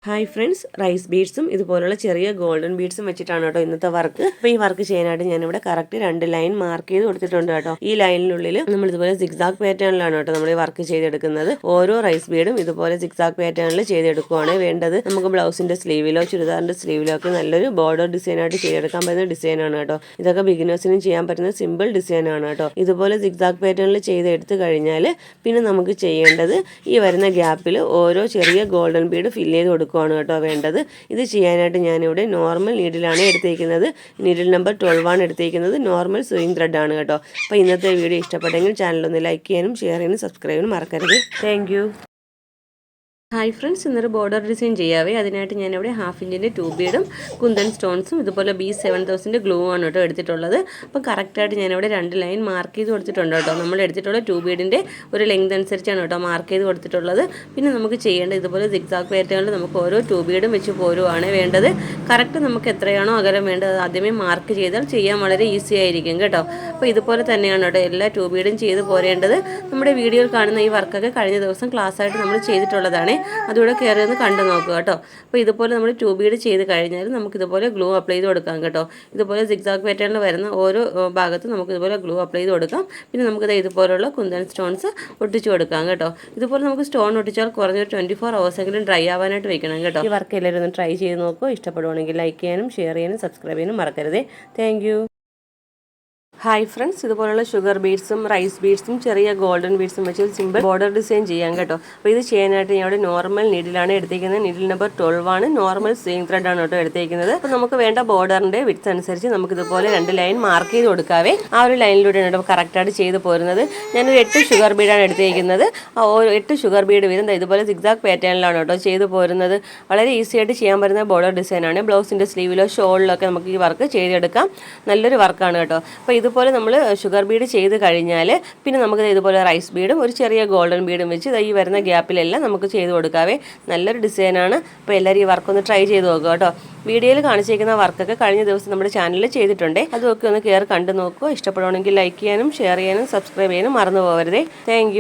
ഹായ് ഫ്രണ്ട്സ്, റൈസ് ബീഡ്സും ഇതുപോലുള്ള ചെറിയ ഗോൾഡൻ ബീഡ്സും വെച്ചിട്ടാണ് കേട്ടോ ഇന്നത്തെ വർക്ക്. അപ്പോൾ ഈ വർക്ക് ചെയ്യാനായിട്ട് ഞാനിവിടെ കറക്റ്റ് 2 ലൈൻ മാർക്ക് ചെയ്ത് കൊടുത്തിട്ടുണ്ട് കേട്ടോ. ഈ ലൈനിനുള്ളിൽ നമ്മൾ ഇതുപോലെ സിഗ്സാഗ് പാറ്റേണിലാണ് കേട്ടോ നമ്മൾ ഈ വർക്ക് ചെയ്തെടുക്കുന്നത്. ഓരോ റൈസ് ബീഡും ഇതുപോലെ സിഗ്സാഗ് പാറ്റേണിൽ ചെയ്തെടുക്കുകയാണ് വേണ്ടത്. നമുക്ക് ബ്ലൗസിന്റെ സ്ലീവിലോ ചുരിദാറിന്റെ സ്ലീവിലോ ഒക്കെ നല്ലൊരു ബോർഡർ ഡിസൈനായിട്ട് ചെയ്തെടുക്കാൻ പറ്റുന്ന ഡിസൈനാണ് കേട്ടോ. ഇതൊക്കെ ബിഗിനേഴ്സിനും ചെയ്യാൻ പറ്റുന്ന സിമ്പിൾ ഡിസൈനാണ് കേട്ടോ. ഇതുപോലെ സിഗ്സാഗ് പാറ്റേണിൽ ചെയ്തെടുത്ത് കഴിഞ്ഞാൽ പിന്നെ നമുക്ക് ചെയ്യേണ്ടത് ഈ വരുന്ന ഗ്യാപ്പിൽ ഓരോ ചെറിയ ഗോൾഡൻ ബീഡ് ഫില്ല് ചെയ്ത് കൊടുക്കുക കേട്ടോ വേണ്ടത്. ഇത് ചെയ്യാനായിട്ട് ഞാനിവിടെ നോർമൽ നീഡിലാണ് എടുത്തേക്കുന്നത്. നീഡിൽ നമ്പർ 12 ആണ് എടുത്തേക്കുന്നത്. നോർമൽ സ്വിങ് ത്രെഡ് ആണ് കേട്ടോ. അപ്പോൾ ഇന്നത്തെ വീഡിയോ ഇഷ്ടപ്പെട്ടെങ്കിൽ ചാനലൊന്ന് ലൈക്ക് ചെയ്യാനും ഷെയർ ചെയ്യാനും സബ്സ്ക്രൈബ് ചെയ്യാനും മറക്കരുത്. താങ്ക് ഹായ് ഫ്രണ്ട്സ്, ഇന്നൊരു ബോർഡർ ഡിസൈൻ ചെയ്യാവേ. അതിനായിട്ട് ഞാനിവിടെ 1/2 ഇഞ്ചിൻ്റെ 2 ബീഡും കുന്തൻ സ്റ്റോൺസും ഇതുപോലെ B7000 ഗ്ലൂ ആണ് കേട്ടോ എടുത്തിട്ടുള്ളത്. അപ്പം കറക്റ്റായിട്ട് ഞാനിവിടെ 2 ലൈൻ മാർക്ക് ചെയ്ത് കൊടുത്തിട്ടുണ്ട് കേട്ടോ. നമ്മൾ എടുത്തിട്ടുള്ള 2 ബീഡിൻ്റെ ഒരു ലെങ്ത് അനുസരിച്ചാണ് കേട്ടോ മാർക്ക് ചെയ്ത് കൊടുത്തിട്ടുള്ളത്. പിന്നെ നമുക്ക് ചെയ്യേണ്ടത് ഇതുപോലെ സിഗ്സാഗ് പാറ്റേണിൽ നമുക്ക് ഓരോ 2 ബീഡും വെച്ച് പോരുവാണ് വേണ്ടത്. കറക്റ്റ് നമുക്ക് എത്രയാണോ അകലം വേണ്ടത് ആദ്യമേ മാർക്ക് ചെയ്താൽ ചെയ്യാൻ വളരെ ഈസി ആയിരിക്കും കേട്ടോ. അപ്പോൾ ഇതുപോലെ തന്നെയാണ് കേട്ടോ എല്ലാ 2 ബീഡും ചെയ്ത് പോരേണ്ടത്. നമ്മുടെ വീഡിയോയിൽ കാണുന്ന ഈ വർക്കൊക്കെ കഴിഞ്ഞ ദിവസം ക്ലാസ്സായിട്ട് നമ്മൾ ചെയ്തിട്ടുള്ളതാണ്. അതുകൂടെ കയറി ഒന്ന് കണ്ടു നോക്കുക കേട്ടോ. അപ്പോൾ ഇതുപോലെ നമ്മൾ 2 ബീഡ് ചെയ്ത് കഴിഞ്ഞാൽ നമുക്കിതുപോലെ ഗ്ലൂ അപ്ലൈ ചെയ്ത് കൊടുക്കാം കേട്ടോ. ഇതുപോലെ സിഗ്സാഗ് പാറ്റേണിൽ വരുന്ന ഓരോ ഭാഗത്തും നമുക്ക് ഇതുപോലെ ഗ്ലൂ അപ്ലൈ ചെയ്ത് കൊടുക്കാം. പിന്നെ നമുക്കിത് ഇതുപോലുള്ള കുന്തൻ സ്റ്റോൺസ് ഒട്ടിച്ച് കൊടുക്കാം കേട്ടോ. ഇതുപോലെ നമുക്ക് സ്റ്റോൺ ഒട്ടിച്ചാൽ കുറഞ്ഞൊരു 24 ഹവേഴ്സെങ്കിലും ഡ്രൈ ആവാനായിട്ട് വെക്കണം കേട്ടോ. ഈ വർക്ക് എല്ലാവരും ഒന്ന് ട്രൈ ചെയ്ത് നോക്കുക. ഇഷ്ടപ്പെടുവാണെങ്കിൽ ലൈക്ക് ചെയ്യാനും ഷെയർ ചെയ്യാനും സബ്സ്ക്രൈബ് ചെയ്യാനും മറക്കരുതേ. Thank you. ഹായ് ഫ്രണ്ട്സ്, ഇതുപോലുള്ള ഷുഗർ ബീഡ്സും റൈസ് ബീഡ്സും ചെറിയ ഗോൾഡൻ ബീഡ്സും വെച്ച് സിമ്പിൾ ബോർഡർ ഡിസൈൻ ചെയ്യാം കേട്ടോ. അപ്പോൾ ഇത് ചെയ്യാനായിട്ട് ഞാൻ ഇവിടെ നോർമൽ നീഡിലാണ് എടുത്തേക്കുന്നത്. നീഡിൽ നമ്പർ 12 ആണ്. നോർമൽ സീയിങ് ത്രെഡ് ആണ് കേട്ടോ എടുത്തേക്കുന്നത്. അപ്പോൾ നമുക്ക് വേണ്ട ബോർഡറിൻ്റെ വിഡ്ത്ത് അനുസരിച്ച് നമുക്ക് ഇതുപോലെ 2 ലൈൻ മാർക്ക് ചെയ്ത് കൊടുക്കാവേ. ആ ഒരു ലൈനിലൂടെയാണ് കേട്ടോ കറക്റ്റായിട്ട് ചെയ്ത് പോരുന്നത്. ഞാനൊരു 8 ഷുഗർ ബീഡാണ് എടുത്തേക്കുന്നത്. 8 ഷുഗർ ബീഡ് വീതം ഇതുപോലെ സിഗ്സാഗ് പാറ്റേണിലാണ് കേട്ടോ ചെയ്ത് പോരുന്നത്. വളരെ ഈസി ആയിട്ട് ചെയ്യാൻ പറ്റുന്ന ബോർഡർ ഡിസൈനാണ്. ബ്ലൗസിൻ്റെ സ്ലീവിലോ ഷോളിലൊക്കെ നമുക്ക് ഈ വർക്ക് ചെയ്തെടുക്കാം. നല്ലൊരു വർക്കാണ് കേട്ടോ. അപ്പോൾ ഇതുപോലെ നമ്മൾ ഷുഗർ ബീഡ് ചെയ്ത് കഴിഞ്ഞാൽ പിന്നെ നമുക്ക് ഇതുപോലെ റൈസ് ബീഡും ഒരു ചെറിയ ഗോൾഡൻ ബീഡും വെച്ച് ഈ വരുന്ന ഗ്യാപ്പിലെല്ലാം നമുക്ക് ചെയ്ത് കൊടുക്കാവേ. നല്ലൊരു ഡിസൈനാണ്. അപ്പോൾ എല്ലാവരും ഈ വർക്കൊന്ന് ട്രൈ ചെയ്ത് നോക്കുക കേട്ടോ. വീഡിയോയിൽ കാണിച്ചിരിക്കുന്ന വർക്കൊക്കെ കഴിഞ്ഞ ദിവസം നമ്മുടെ ചാനലിൽ ചെയ്തിട്ടുണ്ട്. അതൊക്കെ ഒന്ന് കയറി കണ്ടു നോക്കുക. ഇഷ്ടപ്പെടുവാണെങ്കിൽ ലൈക്ക് ചെയ്യാനും ഷെയർ ചെയ്യാനും സബ്സ്ക്രൈബ് ചെയ്യാനും മറന്നു പോകരുതേ. താങ്ക്